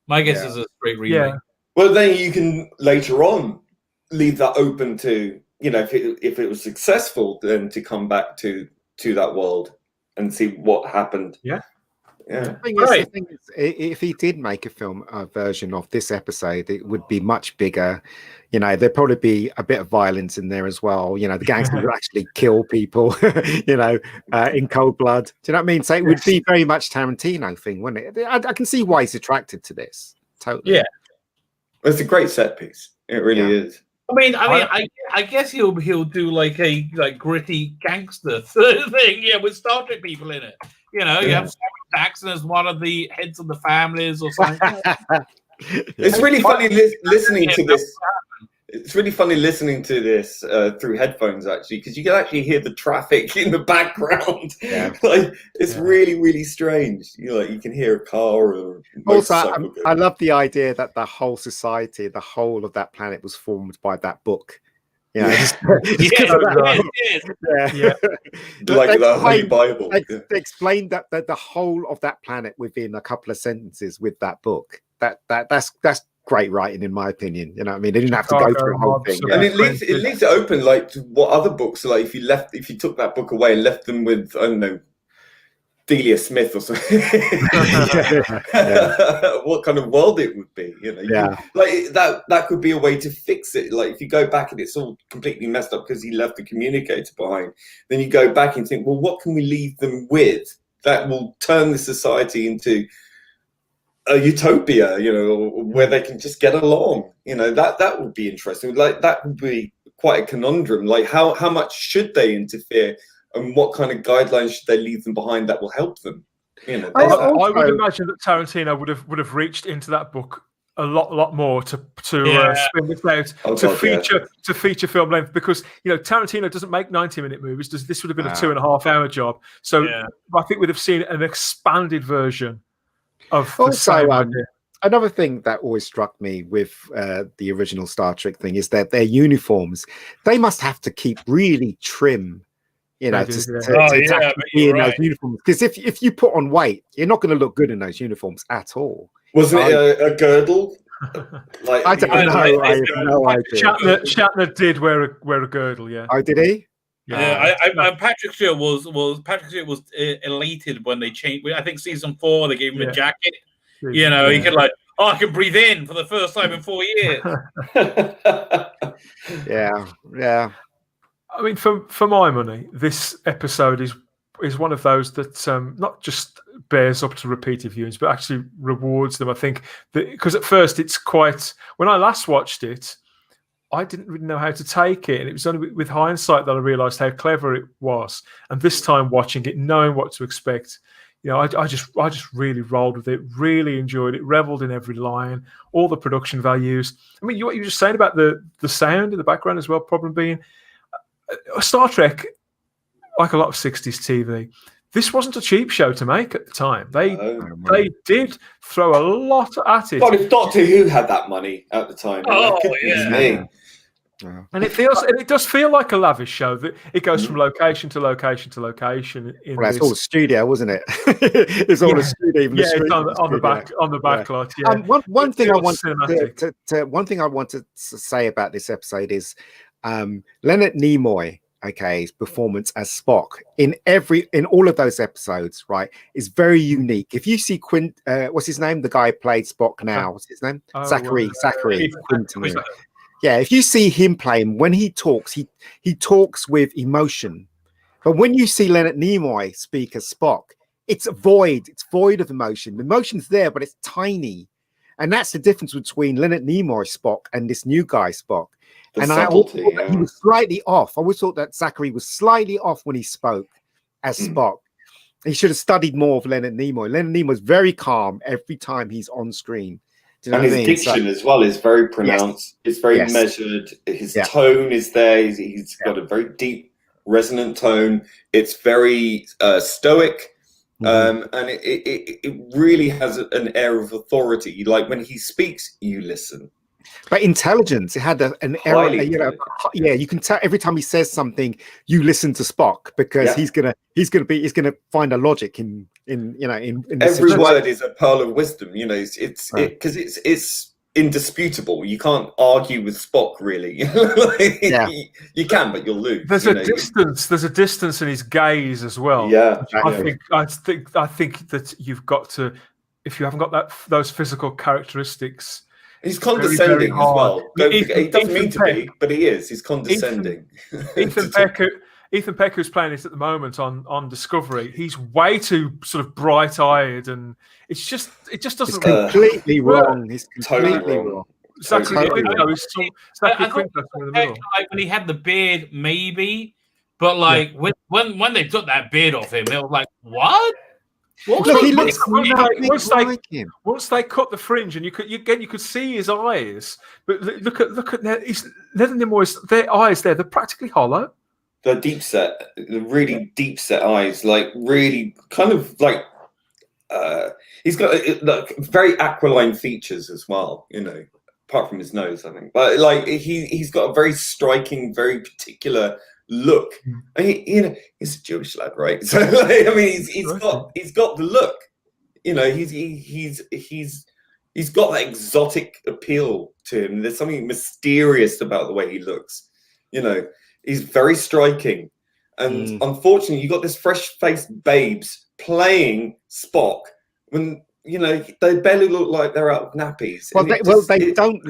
S2: My guess is a straight remake.
S1: Yeah.
S4: Well, then you can later on leave that open to, if it was successful, then to come back to that world and see what happened.
S1: Yeah.
S3: The thing is, if he did make a version of this episode, it would be much bigger. There'd probably be a bit of violence in there as well. The gangsters would actually kill people, in cold blood. Do you know what I mean? So it would be very much Tarantino thing, wouldn't it? I can see why he's attracted to this. Totally.
S2: Yeah.
S4: It's a great set piece. It really is.
S2: I guess he'll do like a gritty gangster thing, with Star Trek people in it. You have Samuel Jackson as one of the heads of the families or something.
S4: It's really funny listening to this. It's really funny listening to this through headphones, actually, because you can actually hear the traffic in the background.
S3: Yeah.
S4: It's really, really strange. You can hear a car or
S3: also, I love the idea that the whole society, the whole of that planet was formed by that book.
S2: Yes.
S4: Like the Holy Bible.
S3: They explained that the whole of that planet within a couple of sentences with that book. That's great writing, in my opinion. You know what I mean? They didn't have to go through the whole thing.
S4: And it leaves it open, like, to what other books, like if you took that book away and left them with, I don't know, Delia Smith or something, what kind of world it would be, that could be a way to fix it. Like if you go back and it's all completely messed up because he left the communicator behind, then you go back and think, well, what can we leave them with that will turn the society into a utopia, where they can just get along? That would be interesting. Like that would be quite a conundrum. Like how much should they interfere? And what kind of guidelines should they leave them behind that will help them?
S1: I would imagine that Tarantino would have reached into that book a lot more to spin this out to feature film length, because Tarantino doesn't make 90-minute movies. This would have been a 2.5-hour job. So I think we'd have seen an expanded version of the same idea.
S3: Another thing that always struck me with the original Star Trek thing is that their uniforms, they must have to keep really trim. Those uniforms. Because if you put on weight, you're not going to look good in those uniforms at all.
S4: Wasn't it a girdle?
S3: I don't know. I have no idea.
S1: Shatner did wear a girdle. Yeah.
S3: Oh, did he?
S2: Yeah. Patrick Stewart was elated when they changed. I think season 4 they gave him a jacket. He could I can breathe in for the first time in 4 years.
S3: Yeah.
S1: I mean, for my money, this episode is one of those that not just bears up to repeated viewings, but actually rewards them. I think because at first it's quite. When I last watched it, I didn't really know how to take it, and it was only with hindsight that I realised how clever it was. And this time watching it, knowing what to expect, I just really rolled with it. Really enjoyed it. Revelled in every line, all the production values. I mean, what you were just saying about the sound in the background as well. Problem being, Star Trek, like a lot of 60s TV, this wasn't a cheap show to make at the time. They did throw a lot at it.
S4: God, if Doctor Who had that money at the time, me.
S1: And it does feel like a lavish show. That it goes from location to location to location.
S3: It's all a studio, wasn't it? It's all a studio. Even
S1: it's on the back lot. Yeah.
S3: One thing I want to say about this episode is Leonard Nimoy okay, his performance as Spock in all of those episodes, right, is very unique. If you see what's his name, the guy who played Spock now, what's his name? Zachary Quinton. Yeah, if you see him playing, when he talks, he talks with emotion. But when you see Leonard Nimoy speak as Spock, it's void. It's void of emotion. The emotion's there, but it's tiny. And that's the difference between Leonard Nimoy Spock and this new guy Spock. And I always thought that he was slightly off. I always thought that Zachary was slightly off when he spoke as Spock. He should have studied more of Leonard Nimoy. Leonard Nimoy is very calm every time he's on screen.
S4: And his diction as well is very pronounced. It's very measured. His tone is there. He's got a very deep, resonant tone. It's very stoic. And it really has an air of authority. Like when he speaks, you listen.
S3: But intelligence, it had an error. You can tell every time he says something, you listen to Spock because he's gonna find a logic in
S4: every word is a pearl of wisdom. It's indisputable. You can't argue with Spock, really. You can, but you'll lose.
S1: There's a distance. There's a distance in his gaze as well.
S4: Yeah,
S1: I think that you've got to, if you haven't got those physical characteristics.
S4: He's condescending as well. He doesn't mean to be, but he is. He's condescending.
S1: Ethan Peck, who's playing it at the moment on Discovery, he's way too sort of bright-eyed, and it just doesn't.
S3: It's completely wrong. He's completely wrong.
S1: Exactly.
S2: Like when he had the beard, maybe, but like when they took that beard off him, it was like, what?
S3: Look, he looks
S1: once they cut the fringe, and you could see his eyes. But look at their eyes there. They're practically hollow.
S4: They're deep set, really deep set eyes, like really kind of like he's got very aquiline features as well. Apart from his nose, I think. But like he's got a very striking, very particular look. He's a Jewish lad, right? So he's got the look. He's got that exotic appeal to him. There's something mysterious about the way he looks. He's very striking. And unfortunately, you got this fresh-faced babes playing Spock when they barely look like they're out of nappies.
S3: They don't.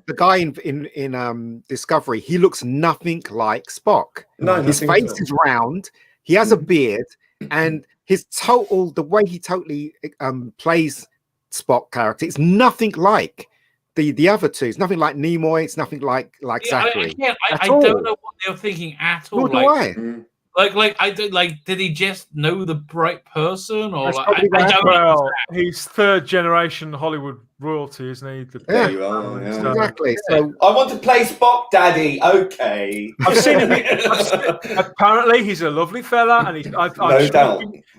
S3: The guy in Discovery, he looks nothing like Spock.
S4: No,
S3: his face is round. He has a beard, and the way he totally plays Spock character, it's nothing like the other two. It's nothing like Nimoy. It's nothing like Zachary.
S2: I don't know what they were thinking at all.
S3: Nor do I.
S2: Did he just know the right person, or
S1: he's third generation Hollywood royalty, isn't he?
S4: There you are. Yeah.
S3: Exactly. So
S4: I want to play Spock, Daddy. Okay.
S1: I've seen him. Apparently, he's a lovely fella, and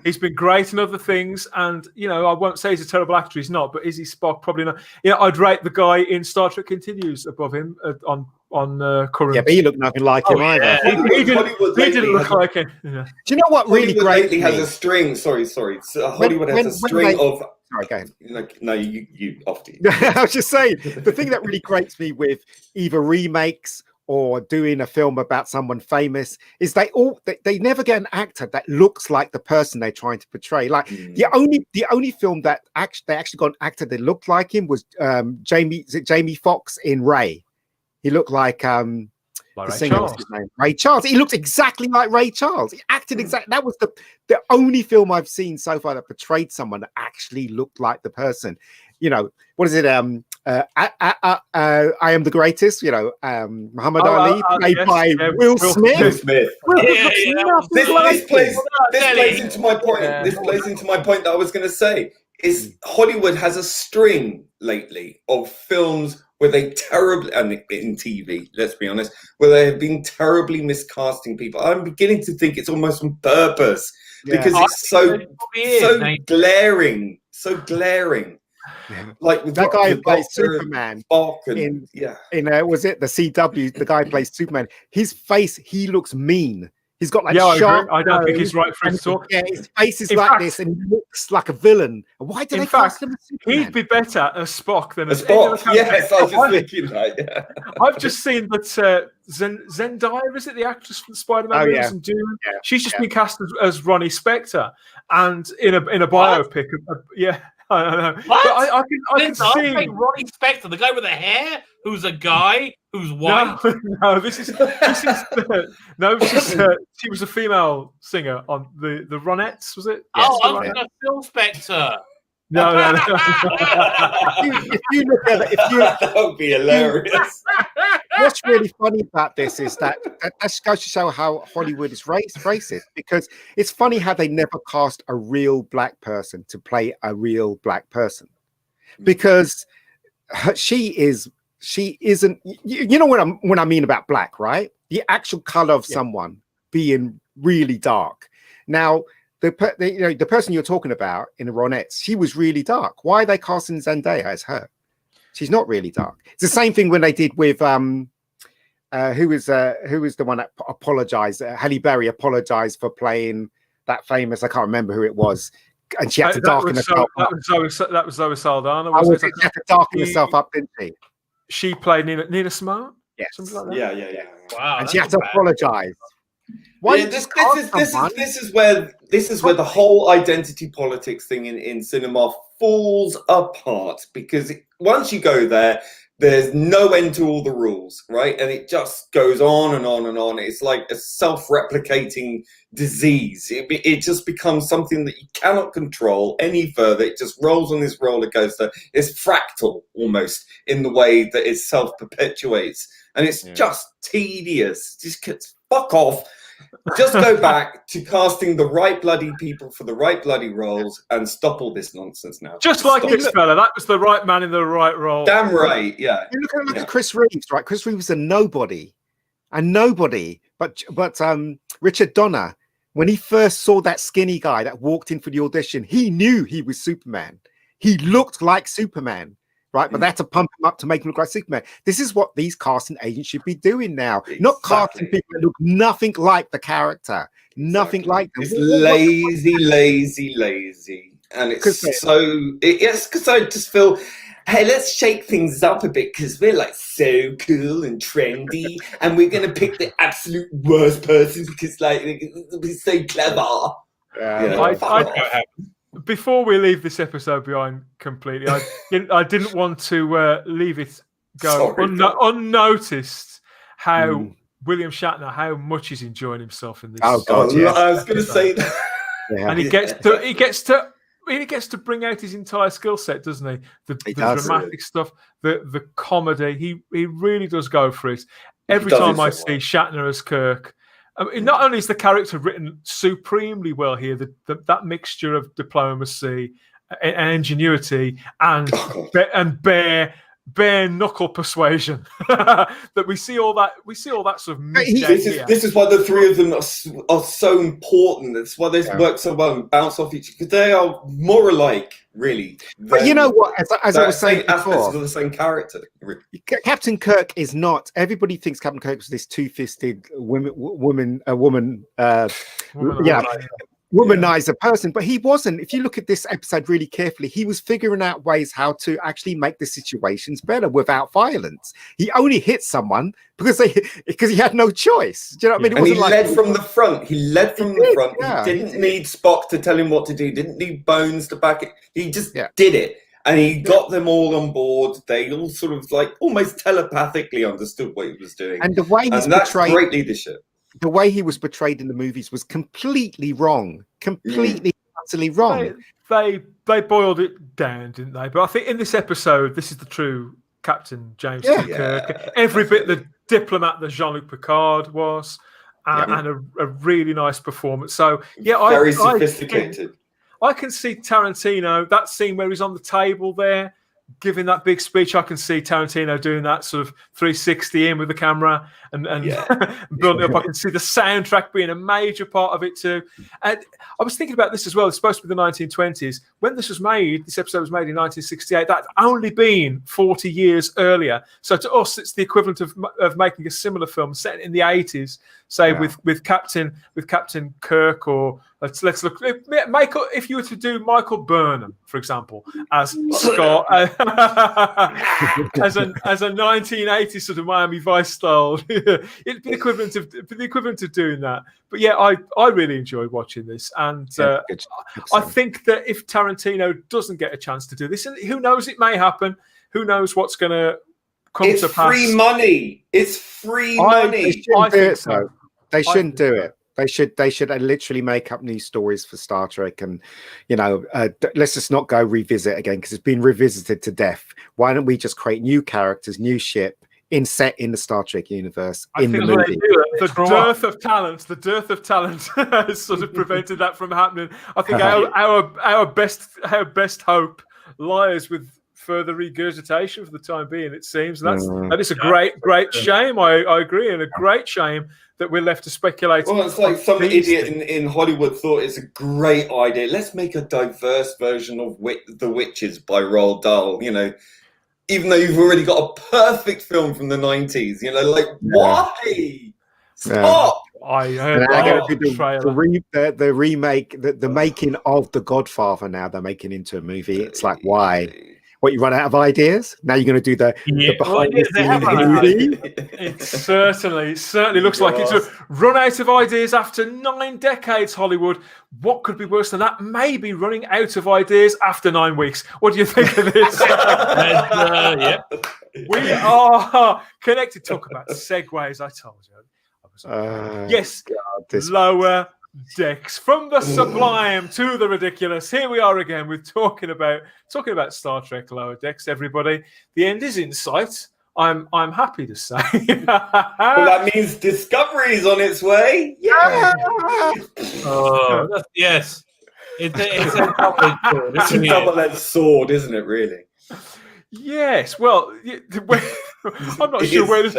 S1: he's been great in other things. And I won't say he's a terrible actor. He's not. But is he Spock? Probably not. I'd rate the guy in Star Trek Continues above him on current.
S3: Yeah, but he looked nothing like him either.
S1: He didn't look like him. Yeah.
S3: Do you know what really greatly
S4: has a string? Sorry. Hollywood has a string of.
S3: Sorry, go ahead.
S4: No, you off to you.
S3: I was just saying, the thing that really grates me with either remakes or doing a film about someone famous is they never get an actor that looks like the person they're trying to portray. Like the only film that they actually got an actor that looked like him was Jamie Foxx in Ray. He looked like the singer, what's his name? Ray Charles. He looked exactly like Ray Charles. He acted exactly. That was the only film I've seen so far that portrayed someone that actually looked like the person. What is it? I Am the Greatest. Muhammad Ali played by Will Smith.
S4: Will Smith. This plays into my point. This plays into my point that I was going to say. Is Hollywood has a string lately of films where they terribly, and in TV, let's be honest, where they have been terribly miscasting people. I'm beginning to think it's almost on purpose because it's so glaring. Like with
S3: that guy who plays Superman
S4: in
S3: was it the CW? The guy who plays Superman. His face, he looks mean. He's got like
S1: I
S3: sharp
S1: agree. I don't think
S3: nose,
S1: he's right for
S3: and
S1: his talk.
S3: yeah, his face is
S1: In
S3: like
S1: fact,
S3: this, and he looks like a villain. Why did
S1: in
S3: they
S1: fact,
S3: cast him as Superman?
S1: he'd be better as Spock than
S4: A
S1: as any other
S4: Spock.
S1: character.
S4: Yes, I was just thinking that. Yeah.
S1: I've just seen that Zendaya, is it the actress from the Spider-Man movies and Doom?
S3: Yeah.
S1: She's just been cast as Ronnie Spector, and in a biopic. I don't know.
S2: What?
S1: But I can see
S2: Ronnie Spector, the guy with the hair, who's a guy who's white.
S1: No, this is she was a female singer on the Ronettes, was it?
S2: Oh,
S1: Yes,
S2: I'm thinking of Phil Spector.
S1: No.
S3: if you look at it,
S4: that would be hilarious.
S3: what's really funny about this is that goes to show how Hollywood is racist, because it's funny how they never cast a real black person to play a real black person, because she isn't. You know what I mean about black, right? The actual color of someone being really dark. Now, the person you're talking about in the Ronettes, she was really dark. Why are they casting Zendaya as her? She's not really dark. It's the same thing when they did with who was the one that apologized? Halle Berry apologized for playing that famous. I can't remember who it was, and she had to darken herself up.
S1: That was Zoe Saldana.
S3: She had to darken herself up, didn't she?
S1: She played Nina Smart.
S3: Yes.
S1: Something like that.
S4: Yeah.
S2: Wow,
S3: And she had to apologize. Why
S4: this is where the whole identity politics thing in cinema falls apart, because once you go there, there's no end to all the rules, right? And it just goes on and on and on. It's like a self-replicating disease. It just becomes something that you cannot control any further. It just rolls on this roller coaster. It's fractal almost in the way that it self-perpetuates. And it's just tedious. Just fuck off. Just go back to casting the right bloody people for the right bloody roles and stop all this nonsense now.
S1: Just like this fella, that was the right man in the right role.
S4: Damn right, yeah.
S3: You look at Chris Reeves, right? Chris Reeves was a nobody. But Richard Donner, when he first saw that skinny guy that walked in for the audition, he knew he was Superman. He looked like Superman. Right, but they had to pump him up to make him look like Superman. This is what these casting agents should be doing now. Exactly. Not casting people that look nothing like the character, nothing like them.
S4: It's lazy, and it's because I just feel, hey, let's shake things up a bit because we're like so cool and trendy, and we're gonna pick the absolute worst person because like we're so clever.
S1: Before we leave this episode behind completely, I didn't want to leave it go unnoticed how William Shatner, how much he's enjoying himself in this.
S3: Oh God, yeah.
S4: I was going to say that,
S1: and he gets to bring out his entire skill set, doesn't he? The dramatic stuff, the comedy. He really does go for it. Every time I see Shatner as Kirk. I mean, not only is the character written supremely well here, that mixture of diplomacy and ingenuity and bare knuckle persuasion that we see all that sort of
S4: this is why the three of them are so important. That's why they work so well and bounce off each other, because they are more alike, really.
S3: But you know what, as I was saying before,
S4: of the same character.
S3: Captain Kirk is not. Everybody thinks Captain Kirk was this two-fisted womanizer person, but he wasn't. If you look at this episode really carefully, he was figuring out ways how to actually make the situations better without violence. He only hit someone because he had no choice. Do you know what I mean?
S4: And he led from the front. He led from the front.
S3: Yeah,
S4: he didn't need Spock to tell him what to do. He didn't need Bones to back it. He just did it. And he got them all on board. They all sort of like almost telepathically understood what he was doing.
S3: And the way he's
S4: that's
S3: portrayed,
S4: great leadership.
S3: The way he was portrayed in the movies was completely wrong. Utterly wrong.
S1: They boiled it down, didn't they? But I think in this episode, this is the true Captain James T. Kirk. Every bit the diplomat that Jean-Luc Picard was, and a really nice performance. So
S4: very sophisticated.
S1: I can see Tarantino, that scene where he's on the table there, giving that big speech. I can see Tarantino doing that sort of 360 in with the camera and building it up. I can see the soundtrack being a major part of it too. And I was thinking about this as well. It's supposed to be the 1920s. When this episode was made in 1968, that's only been 40 years earlier. So to us, it's the equivalent of making a similar film set in the 80s. say with Captain Kirk, or let's look. Michael, if you were to do Michael Burnham, for example, as Scott, as a 1980s sort of Miami Vice style, it'd be the equivalent of doing that. But yeah, I really enjoyed watching this, and I think that if Tarantino doesn't get a chance to do this, and who knows, it may happen. Who knows what's going to come to pass?
S4: Free money. It's free money.
S3: I think so. They shouldn't do it. They should literally make up new stories for Star Trek, and let's just not go revisit again, because it's been revisited to death. Why don't we just create new characters, new ship, set in the Star Trek universe in the movie?
S1: The dearth of talent has sort of prevented that from happening. I think our best hope lies with further regurgitation for the time being, it seems. That is a great shame. I agree, and a great shame that we're left to speculate.
S4: Well, it's like some idiot in Hollywood thought it's a great idea. Let's make a diverse version of The Witches by Roald Dahl, even though you've already got a perfect film from the 90s, why? Stop!
S3: The remake, the making of The Godfather. Now they're making into a movie. It's like, why? What, you run out of ideas? Now you're going to do the behind the scenes movie?
S1: It certainly looks like it's run out of ideas after 9 decades, Hollywood. What could be worse than that? Maybe running out of ideas after 9 weeks. What do you think of this? We are connected. Talk about segues, I told you. Yes, Lower Decks, from the sublime to the ridiculous. Here we are again with talking about Star Trek Lower Decks. Everybody, the end is in sight. I'm happy to say.
S4: Well, that means Discovery's on its way. Yeah.
S2: Yes. It's
S4: a double-edged sword, isn't it? Really.
S1: Yes. Well, I'm not sure where this.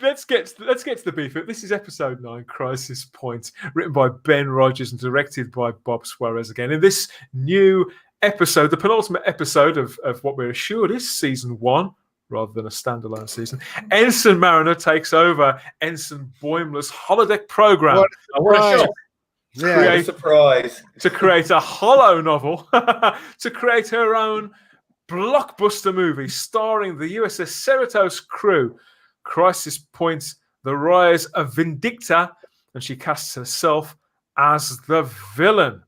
S1: Let's get to the beef. This is episode 9, Crisis Point, written by Ben Rogers and directed by Bob Suarez again. In this new episode, the penultimate episode of what we're assured is season 1, rather than a standalone season, Ensign Mariner takes over Ensign Boimler's holodeck program.
S4: What a surprise!
S1: To create a holo novel, to create her own blockbuster movie starring the USS Cerritos crew. Crisis Point, the rise of Vindicta, and she casts herself as the villain.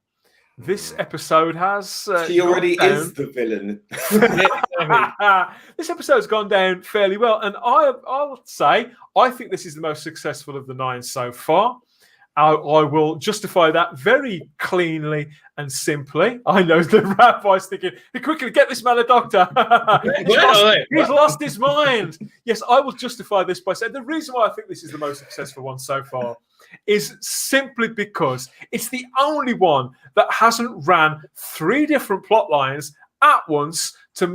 S1: This episode has
S4: she already is the villain.
S1: This episode's gone down fairly well, and I'll say I think this is the most successful of the 9 so far. I will justify that very cleanly and simply. I know the rabbi's thinking, quickly, get this man a doctor. He's lost his mind. Yes, I will justify this by saying the reason why I think this is the most successful one so far is simply because it's the only one that hasn't ran 3 different plot lines at once to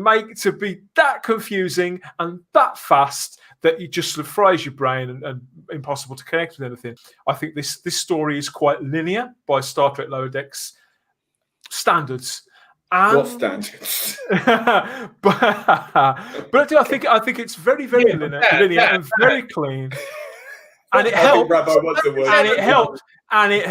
S1: be that confusing and that fast that it just sort of fries your brain and impossible to connect with anything. I think this story is quite linear by Star Trek Lower Decks standards.
S4: What standards?
S1: but I think it's very, very linear and very clean. And it helps. And it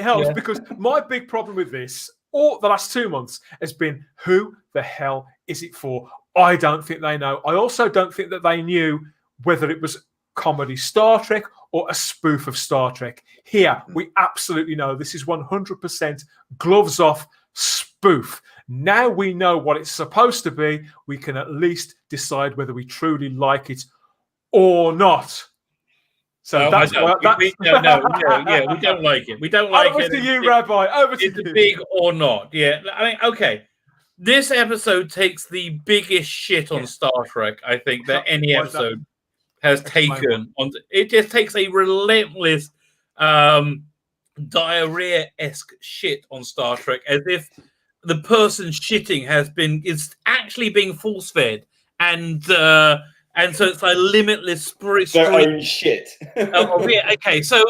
S1: helps because my big problem with this, the last 2 months, has been who the hell is it for? I don't think they know. I also don't think that they knew whether it was comedy Star Trek or a spoof of Star Trek. Here, we absolutely know this is 100% gloves off spoof. Now we know what it's supposed to be. We can at least decide whether we truly like it or not. So that's why
S2: we don't like it. We don't like it.
S1: Over to you, Rabbi. Over to you.
S2: It's big or not. Yeah. I mean, okay. This episode takes the biggest shit on Star Trek, I think, that any episode has taken. It just takes a relentless diarrhea-esque shit on Star Trek, as if the person shitting is actually being force-fed, and so it's like limitless
S4: their own shit.
S2: Okay. So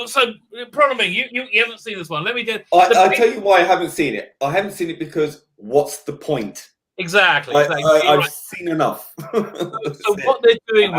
S2: problem being, you haven't seen this one. Let me just.
S4: I'll tell you why I haven't seen it. I haven't seen it because what's the point?
S2: Exactly.
S4: I've seen enough.
S2: So what they're doing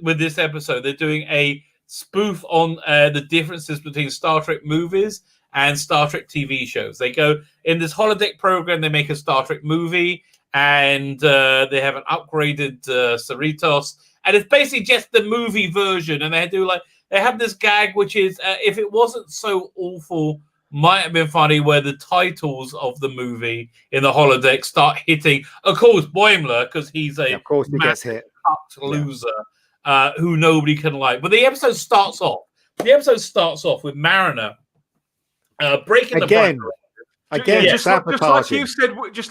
S2: with this episode, they're doing a spoof on the differences between Star Trek movies and Star Trek TV shows. They go in this holodeck program, they make a Star Trek movie, and they have an upgraded Cerritos, and it's basically just the movie version. And they have this gag, which is if it wasn't so awful, might have been funny, where the titles of the movie in the holodeck start hitting, of course, Boimler, because he's a massive loser who nobody can like. But the episode starts off. With Mariner breaking the
S3: again,
S1: just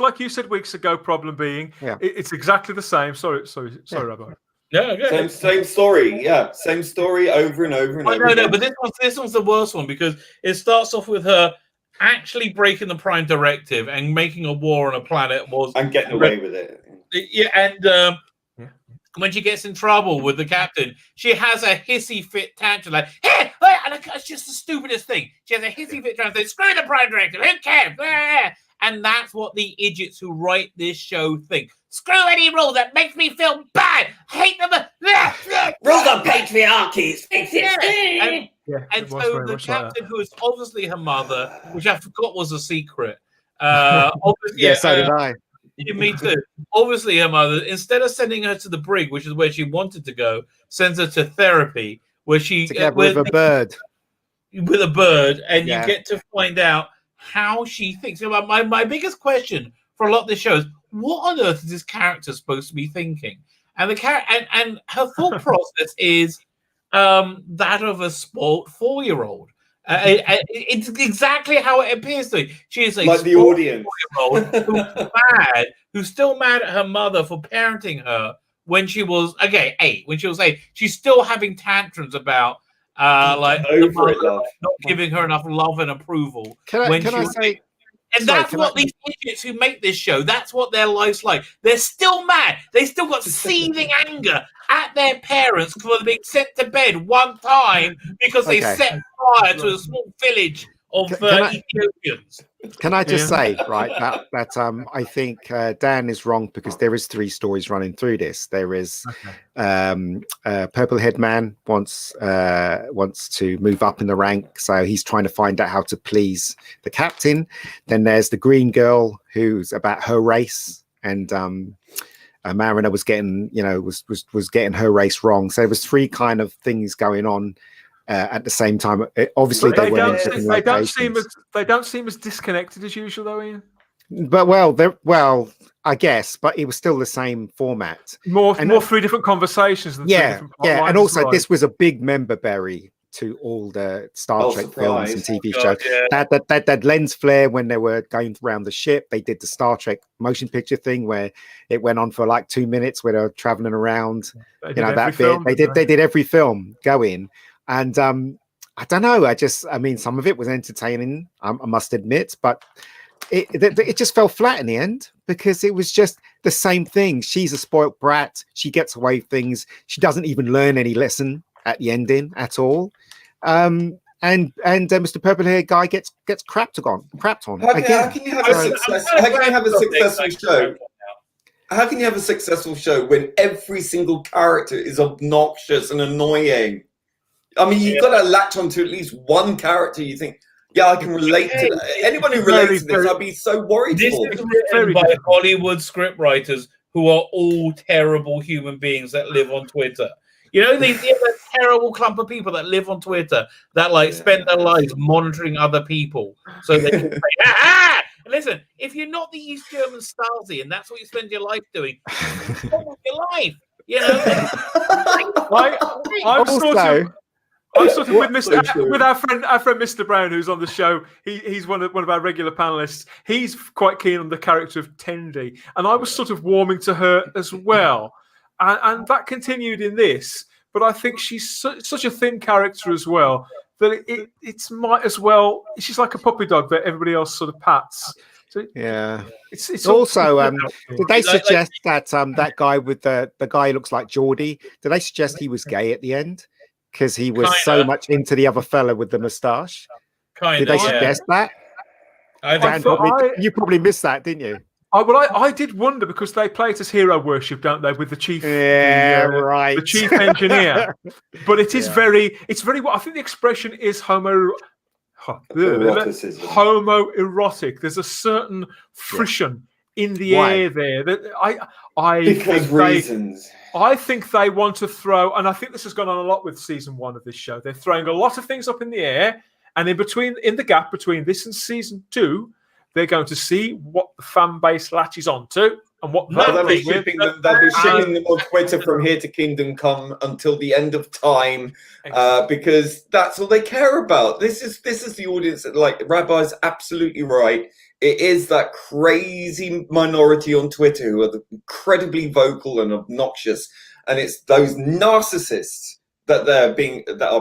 S1: like you said weeks ago. Problem being, it's exactly the same. Sorry, Rabbi.
S2: Yeah, okay.
S4: Same story. Yeah, same story over and over and over.
S2: No, but this one's the worst one, because it starts off with her actually breaking the Prime Directive and making a war on a planet
S4: and getting away with it.
S2: Yeah, and when she gets in trouble with the captain, she has a hissy fit tantrum, like, hey, and it's just the stupidest thing. She has a hissy fit tantrum, screw the Prime Directive, who cares? And that's what the idiots who write this show think. Screw any rule that makes me feel bad. Hate them.
S4: Rules of patriarchy.
S2: And so the captain, who is obviously her mother, which I forgot was a secret. Obviously,
S3: so did I.
S2: Me too. Obviously, her mother, instead of sending her to the brig, which is where she wanted to go, sends her to therapy, where she
S3: with a bird.
S2: With a bird, and you get to find out how she thinks. My biggest question for a lot of the shows: what on earth is this character supposed to be thinking? And and her thought process is that of a spoiled 4-year-old. It's exactly how it appears to me. She is a
S4: like the audience
S2: 4-year-old who's still mad at her mother for parenting her when she was 8. When she was 8, she's still having tantrums about not giving her enough love and approval. And that's what these idiots who make this show, that's what their life's like. They're still mad. They still got seething anger at their parents for being sent to bed one time because they set fire to a small village of Ethiopians.
S3: Can I just say, right, that I think Dan is wrong, because there is 3 stories running through this. There is Purple Head Man wants to move up in the rank, so he's trying to find out how to please the captain. Then there's the Green Girl, who's about her race, and Mariner was getting, was getting her race wrong. So there was 3 kind of things going on. At the same time, obviously they don't seem as disconnected as usual, though, Ian. But I guess, but it was still the same format. More 3 different conversations. Than 3 different and also this was a big member berry to all the Star Trek films and TV shows. That lens flare when they were going around the ship. They did the Star Trek motion picture thing where it went on for like 2 minutes where they were traveling around. They did every film going. And I don't know. I mean, some of it was entertaining, I must admit, but it just fell flat in the end, because it was just the same thing. She's a spoilt brat. She gets away with things. She doesn't even learn any lesson at the ending at all. And Mr. Purple Hair guy gets crapped on.
S4: How can you have a successful show? How can you have a successful show when every single character is obnoxious and annoying? I mean, you've got to latch on to at least one character you think, I can relate to that. Anyone who relates to this, I'd be so worried
S2: for. This is written by Hollywood scriptwriters who are all terrible human beings that live on Twitter. These terrible clump of people that live on Twitter that spend their lives monitoring other people so they can say, Listen, if you're not the East German Stasi and that's what you spend your life doing, what was your life?
S1: I'm sort of with our friend Mr. Brown, who's on the show. He's one of our regular panelists. He's quite keen on the character of Tendi, and I was sort of warming to her as well, and that continued in this. But I think she's such a thin character as well that it's might as well. She's like a puppy dog that everybody else sort of pats. So it's
S3: also. Did they suggest that that guy with the guy who looks like Geordie? Did they suggest he was gay at the end? Because he was so much into the other fella with the moustache. Did they suggest that?
S2: You
S3: probably missed that, didn't you?
S1: I did wonder because they play it as hero worship, don't they, with the chief?
S3: Right.
S1: The chief engineer. But it is it's very. I think the expression is homoerotic. There's a certain frisson in the air there. That I think they want to throw, and I think this has gone on a lot with season 1 of this show. They're throwing a lot of things up in the air, and in the gap between this and season 2, they're going to see what the fan base latches onto and what
S4: they'll be shipping them on Twitter from here to Kingdom Come until the end of time, because that's all they care about. This is the audience that, like Rabbi's absolutely right. It is that crazy minority on Twitter who are incredibly vocal and obnoxious, and it's those narcissists that are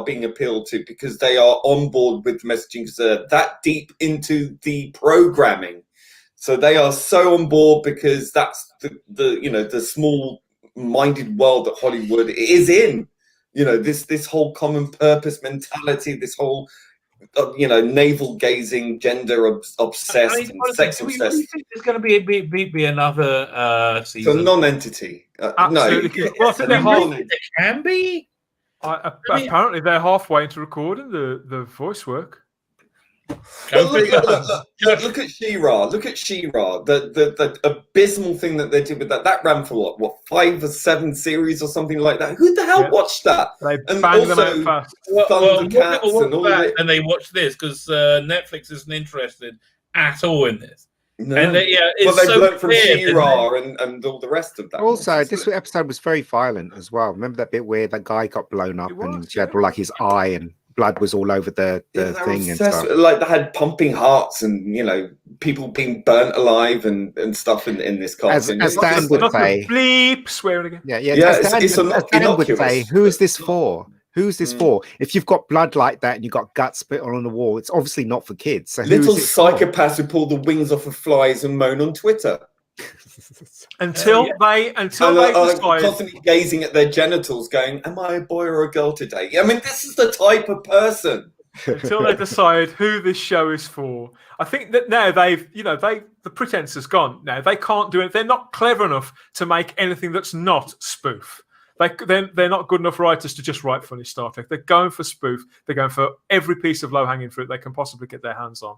S4: being appealed to because they are on board with messaging, because they're that deep into the programming. So they are so on board because that's the small-minded world that Hollywood is in. This whole common purpose mentality, this whole navel gazing, gender obsessed, and sex obsessed.
S2: Do you think there's going to be another season?
S4: It's a non-entity.
S1: Absolutely.
S4: No,
S1: well, I think
S2: there can be.
S1: Apparently, they're halfway into recording the voice work.
S4: Look at She-Ra. Look at She-Ra. The abysmal thing that they did with that ran for what 5 or 7 series or something like that. Who the hell watched that?
S1: They banged them out fast.
S2: And they watched this because Netflix isn't interested at all in this.
S4: No.
S2: And
S4: they've learned from She-Ra and all the rest of that.
S3: Also, this episode was very violent as well. Remember that bit where that guy got blown up and she had like his eye and blood was all over the thing and stuff.
S4: Like they had pumping hearts and people being burnt alive and stuff in this cartoon.
S3: As Dan would say,
S1: bleep swearing again.
S3: As Dan would say, who is this for? Who's this for? If you've got blood like that and you've got guts spit on the wall, it's obviously not for kids. So
S4: little psychopaths who pull the wings off of flies and moan on Twitter.
S1: Until they decide,
S4: constantly gazing at their genitals, going, "Am I a boy or a girl today?" I mean, this is the type of person.
S1: Until they decide who this show is for. I think that now the pretense has gone. Now they can't do it. They're not clever enough to make anything that's not spoof. They're not good enough writers to just write funny Star Trek. They're going for spoof. They're going for every piece of low-hanging fruit they can possibly get their hands on.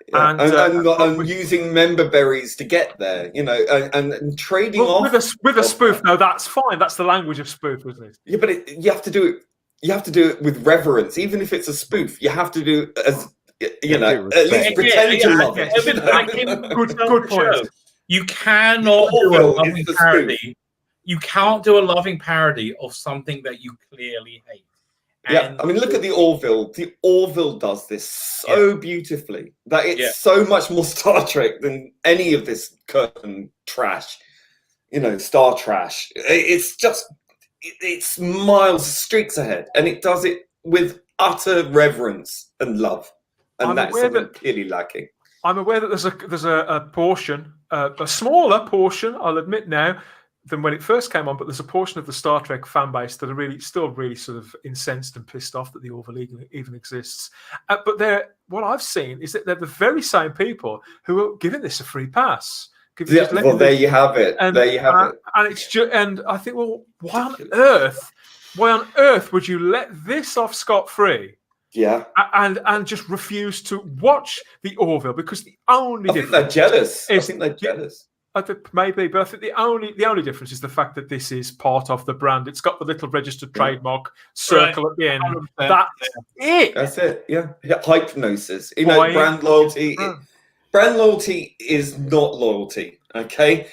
S4: Yeah. And using member berries to get there, and trading off
S1: with a spoof. No, that's fine. That's the language of spoof, isn't it?
S4: Yeah, but you have to do it. You have to do it with reverence, even if it's a spoof. You have to do as at least pretend to love it.
S1: Good point.
S2: You cannot do a loving parody. You can't do a loving parody of something that you clearly hate.
S4: Yeah, I mean, look at the Orville. The Orville does this so beautifully that it's so much more Star Trek than any of this curtain trash, Star trash. It's miles, streets ahead, and it does it with utter reverence and love, and that's something clearly lacking.
S1: I'm aware that there's a portion, a smaller portion, I'll admit now, than when it first came on, but there's a portion of the Star Trek fan base that are still really sort of incensed and pissed off that the Orville even exists. But what I've seen is that they're the very same people who are giving this a free pass.
S4: There you have it. And
S1: it's and I think, well, why on earth would you let this off scot-free?
S4: Yeah,
S1: and just refuse to watch the Orville because the only
S4: I think they're jealous. I think they're jealous.
S1: I think maybe, but I think the only difference is the fact that this is part of the brand. It's got the little registered trademark circle at the end. That's it.
S4: That's it. Yeah. Hypnosis. Brand loyalty. Brand loyalty is not loyalty. Okay.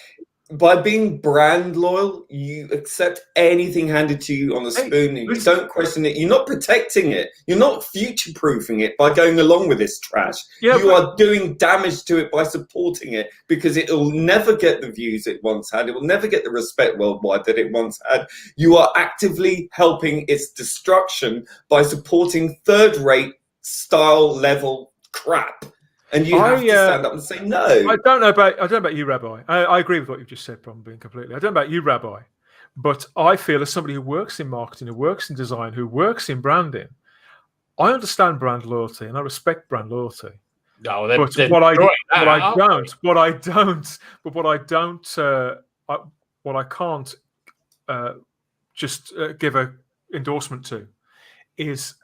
S4: By being brand loyal, you accept anything handed to you on a spoon and you don't question it. You're not protecting it. You're not future-proofing it by going along with this trash. You are doing damage to it by supporting it because it will never get the views it once had. It will never get the respect worldwide that it once had. You are actively helping its destruction by supporting third-rate style-level crap. And you have to stand up and say no.
S1: I don't know about you, Rabbi. I agree with what you've just said, probably completely. I don't know about you, Rabbi, but I feel as somebody who works in marketing, who works in design, who works in branding, I understand brand loyalty and I respect brand loyalty.
S2: No,
S1: but what I can't just give a endorsement to is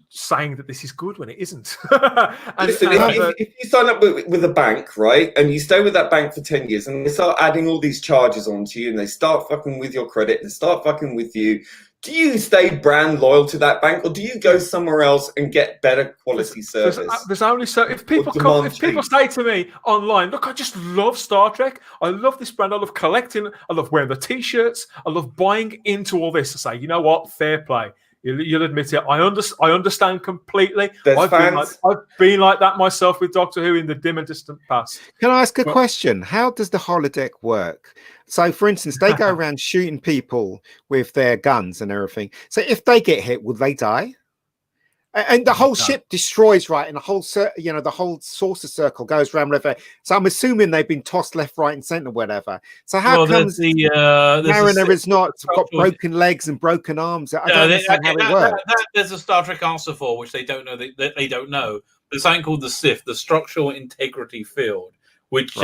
S1: saying that this is good when it isn't.
S4: Listen, if you sign up with a bank, right, and you stay with that bank for 10 years, and they start adding all these charges onto you, and they start fucking with your credit, and start fucking with you, do you stay brand loyal to that bank, or do you go somewhere else and get better quality service?
S1: There's only so if people say to me online, look, I just love Star Trek, I love this brand, I love collecting, I love wearing the t-shirts, I love buying into all this. I say, you know what, fair play. You'll admit it. I understand completely. I've been like that myself with Doctor Who in the dim and distant past.
S3: Can I ask a question? How does the holodeck work? So, for instance, they go around shooting people with their guns and everything. So, if they get hit, will they die? And the whole ship destroys, right? And the whole, the whole saucer circle goes around whatever. So I'm assuming they've been tossed left, right, and centre, whatever. So how comes Mariner is not got broken legs and broken arms? I don't understand how it works.
S2: There's a Star Trek answer for which they don't know. They don't know. There's something called the SIF, the Structural Integrity Field, which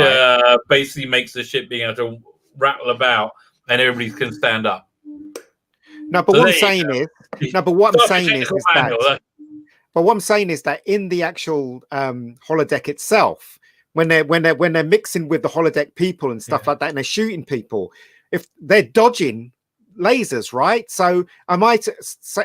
S2: basically makes the ship being able to rattle about and everybody can stand up.
S3: No, but what I'm saying is that. But what I'm saying is that in the actual holodeck itself, when they're mixing with the holodeck people and stuff like that, and they're shooting people, if they're dodging lasers, right? So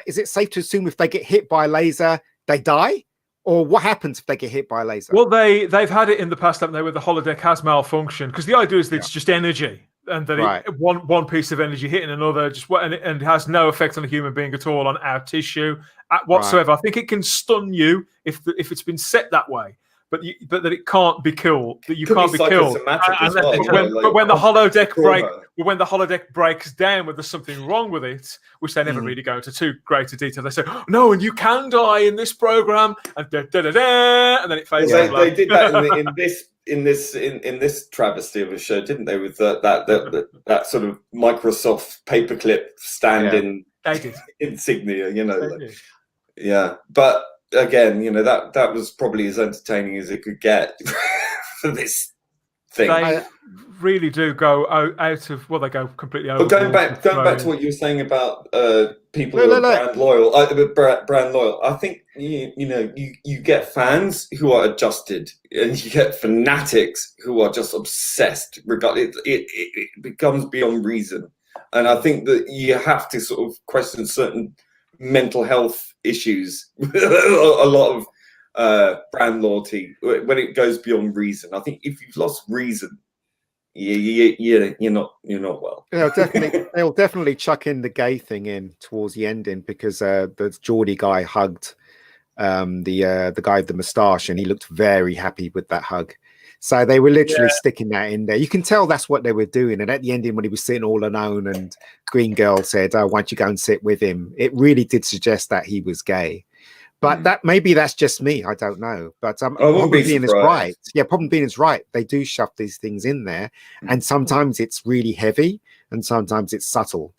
S3: is it safe to assume if they get hit by a laser, they die? Or what happens if they get hit by a laser?
S1: Well, they've had it in the past, haven't they, where the holodeck has malfunctioned, because the idea is that it's just energy. And that one piece of energy hitting another and has no effect on a human being at all, on our tissue whatsoever. I think it can stun you if it's been set that way, but that it can't be killed. That you can't be killed. But when the holodeck breaks down, when there's something wrong with it, which they never really go into too greater detail, they say, oh, "No, and you can die in this program," and and then it fades.
S4: They did that in this travesty of a show, didn't they? With that sort of Microsoft paperclip stand-in insignia, But again, that was probably as entertaining as it could get for this thing.
S1: They really do go out of they go completely over.
S4: But going back to what you were saying about people who are brand loyal. I think you get fans who are adjusted, and you get fanatics who are just obsessed. It becomes beyond reason, and I think that you have to sort of question certain mental health issues. A lot of brand loyalty when it goes beyond reason. I think if you've lost reason, you're not well.
S3: They'll definitely chuck in the gay thing in towards the ending, because the Geordie guy hugged the guy with the moustache, and he looked very happy with that hug. So they were literally sticking that in there. You can tell that's what they were doing. And at the ending, when he was sitting all alone, and Green Girl said, "Oh, why don't you go and sit with him?" It really did suggest that he was gay. But maybe that's just me. I don't know. But Problem Being is right. Yeah, Problem Being is right. They do shove these things in there, and sometimes it's really heavy, and sometimes it's subtle.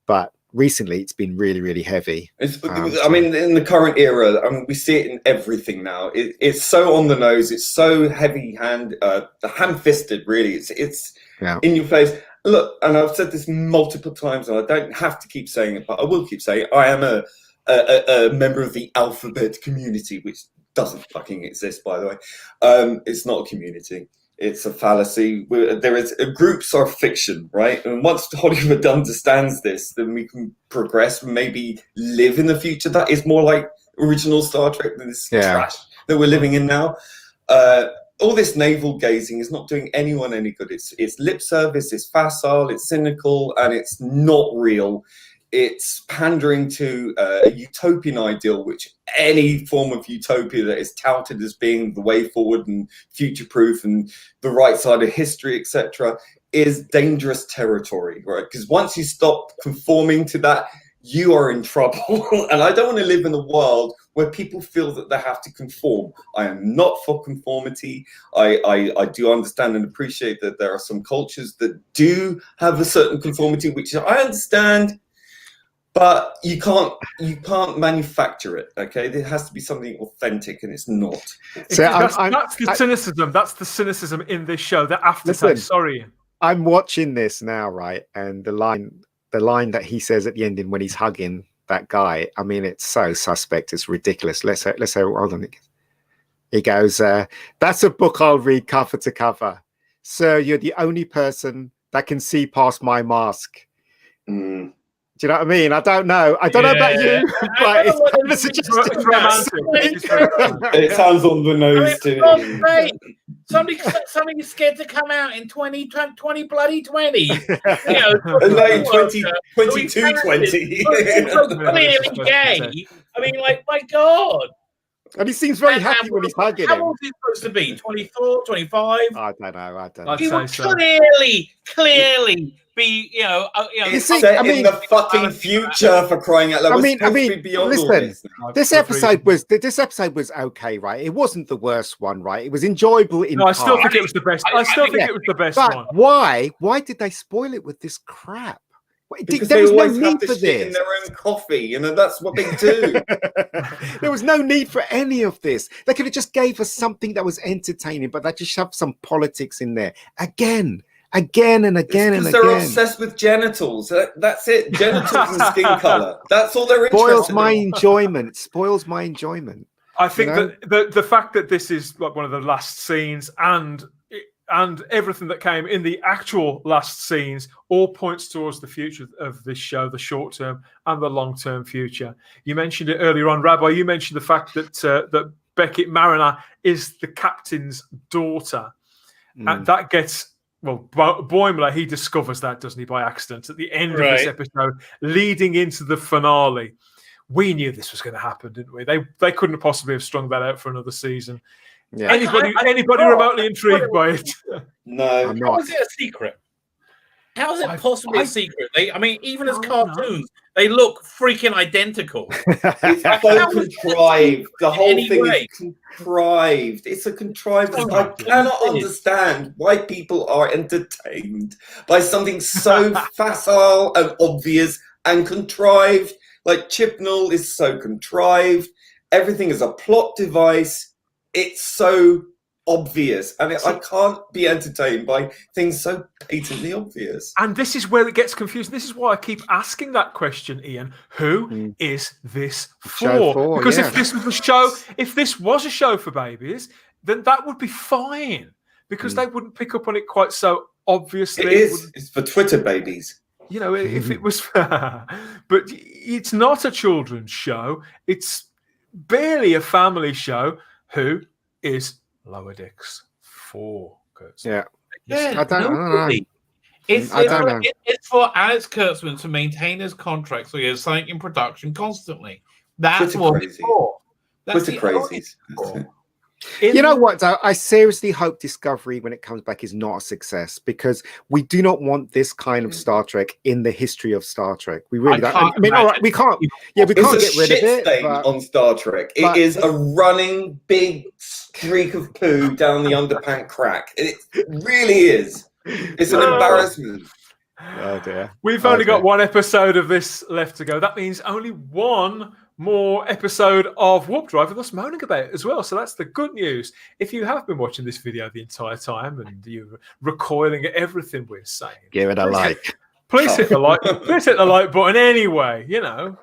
S3: But recently, it's been really, really heavy.
S4: I mean, in the current era, we see it in everything now. It's so on the nose. It's so ham-fisted. Really, it's in your face. Look, and I've said this multiple times, and I don't have to keep saying it, but I will keep saying it. I am a member of the alphabet community, which doesn't fucking exist, by the way. It's not a community. It's a fallacy. Groups are fiction, right? And once Hollywood understands this, then we can progress and maybe live in the future that is more like original Star Trek than this trash that we're living in now. All this navel gazing is not doing anyone any good. It's lip service, it's facile, it's cynical, and it's not real. It's pandering to a utopian ideal, which any form of utopia that is touted as being the way forward and future-proof and the right side of history, etc., is dangerous territory, right? Because once you stop conforming to that, you are in trouble. And I don't want to live in a world where people feel that they have to conform. I am not for conformity. I do understand and appreciate that there are some cultures that do have a certain conformity, which I understand. But you can't manufacture it. Okay, there has to be something authentic, and it's not.
S1: So that's the cynicism. That's the cynicism in this show. The aftertaste. Sorry,
S3: I'm watching this now, right? And the line that he says at the ending when he's hugging that guy. I mean, it's so suspect. It's ridiculous. Let's say. Hold on. He goes, "That's a book I'll read cover to cover, sir. You're the only person that can see past my mask."
S4: Mm.
S3: Do you know what I mean? I don't know about you, but it's kind of suggesting
S4: it sounds on the nose to me.
S2: Somebody's scared to come out in 2020 bloody 20. You know,
S4: like 22, 20.
S2: Clearly gay. I mean, like, my God.
S3: And he seems very happy when he's hugging him.
S2: How old is he supposed to be? 24, 25?
S3: I don't know.
S2: He would clearly be, you know,
S4: set in the fucking future, for crying out loud.
S3: I mean, listen. This episode was okay, right? It wasn't the worst one, right? It was enjoyable. I
S1: still think it was the best. I still think it was the best one.
S3: Why? Why did they spoil it with this crap?
S4: Because there was no need for this. In their own coffee, you know, that's what they do.
S3: There was no need for any of this. They could have just gave us something that was entertaining, but they just shoved some politics in there again and again.
S4: Because they're obsessed with genitals. That's it. Genitals and skin color. That's all they're interested in.
S3: Spoils my enjoyment.
S1: I think that the fact that this is like one of the last scenes and everything that came in the actual last scenes all points towards the future of this show, the short term and the long term future. You mentioned it earlier on, Rabbi. You mentioned the fact that Beckett Mariner is the captain's daughter, and that gets Boimler. He discovers that, doesn't he, by accident at the end of this episode, leading into the finale. We knew this was going to happen, didn't we? They couldn't possibly have strung that out for another season. Yeah. Anybody remotely intrigued by it?
S4: No.
S2: How is it a secret? How is it possibly a secret? Even as cartoons, they look freaking identical.
S4: It's so contrived. The whole thing is contrived. It's a contrived. I cannot understand why people are entertained by something so facile and obvious and contrived. Like Chibnall is so contrived. Everything is a plot device. It's so obvious, and I can't be entertained by things so patently obvious.
S1: And this is where it gets confusing. This is why I keep asking that question, Ian. Who is this for? Because if this was a show for babies, then that would be fine, because they wouldn't pick up on it quite so obviously.
S4: It is. It's for Twitter babies.
S1: You know, if it was, but it's not a children's show. It's barely a family show. Who is Lower Decks for?
S3: Yeah,
S2: I don't know. It's for Alex Kurtzman to maintain his contract, so he has something in production constantly. That's what it's for.
S4: That's the crazies.
S3: You know what, though? I seriously hope Discovery, when it comes back, is not a success, because we do not want this kind of Star Trek in the history of Star Trek. We really don't. I mean, all right, we can't. Yeah, we can't get rid of it.
S4: It's a shit stain on Star Trek. It is a running big streak of poo down the underpant crack. It really is. It's an embarrassment.
S3: Oh dear.
S1: We've only got one episode of this left to go. That means only one more episode of Warp Drive with us moaning about it as well. So that's the good news. If you have been watching this video the entire time and you're recoiling at everything we're saying,
S3: give it a like.
S1: Please hit the like. Please hit the like button anyway. You know,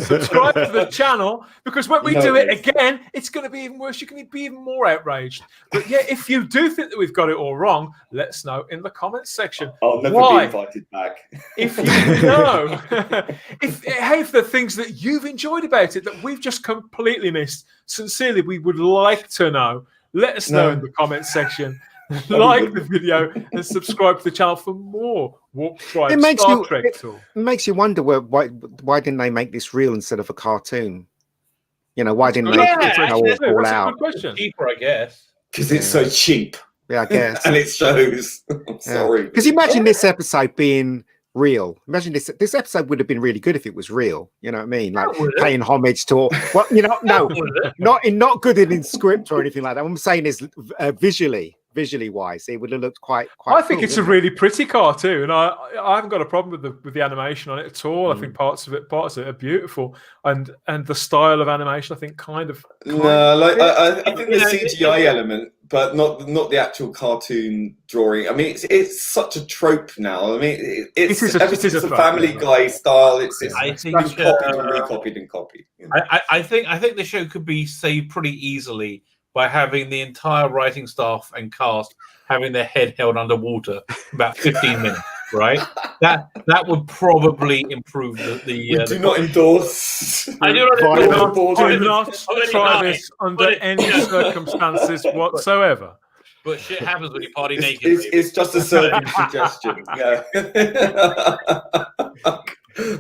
S1: subscribe to the channel, because when we do it again, it's going to be even worse. You can be even more outraged. But yeah, if you do think that we've got it all wrong, let us know in the comments section.
S4: I'll never be invited back.
S1: If you know, if the things that you've enjoyed about it that we've just completely missed, sincerely, we would like to know. Let us know in the comments section. Like the video and subscribe to the channel for more Warp Drive Star Trek talk.
S3: It makes you wonder why didn't they make this real instead of a cartoon? You know, why didn't they all out?
S2: Cheaper, I guess.
S4: Because it's so cheap.
S3: Yeah, I guess.
S4: And it shows. I'm sorry.
S3: Because imagine this episode being real. Imagine this episode would have been really good if it was real. You know what I mean? Like paying homage to not good in script or anything like that. What I'm saying is visually. visually wise. It would have looked quite
S1: I think
S3: cool,
S1: it's a really pretty cartoon. I haven't got a problem with the animation on it at all. I think parts of it are beautiful, and the style of animation I think kind of
S4: I think the CGI element, but not the actual cartoon drawing. I mean, it's such a trope now. I mean, it's a Family Guy style. It's been copied and recopied and copied. You know?
S2: I think the show could be saved pretty easily by having the entire writing staff and cast having their head held underwater for about 15 minutes, right? That would probably improve the
S4: we do not endorse.
S2: I do not endorse.
S1: Do not try this under any circumstances whatsoever.
S2: But shit happens when you party naked.
S4: It's just a certain suggestion. Yeah.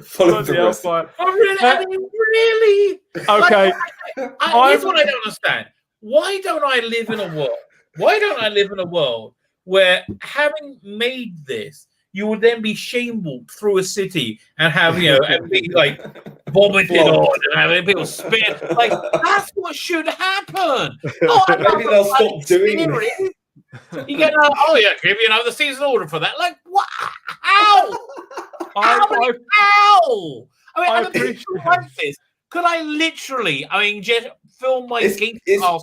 S4: Follow the rest.
S2: Really?
S1: Okay.
S2: Here's what I don't understand. Why don't I live in a world where, having made this, you would then be shameled through a city and have, and be like vomited on and having people spit. Like, that's what should happen.
S4: Maybe they'll stop doing it.
S2: You get give you another season order for that. Like, what? How? How? I mean, like this. Could I literally, just film my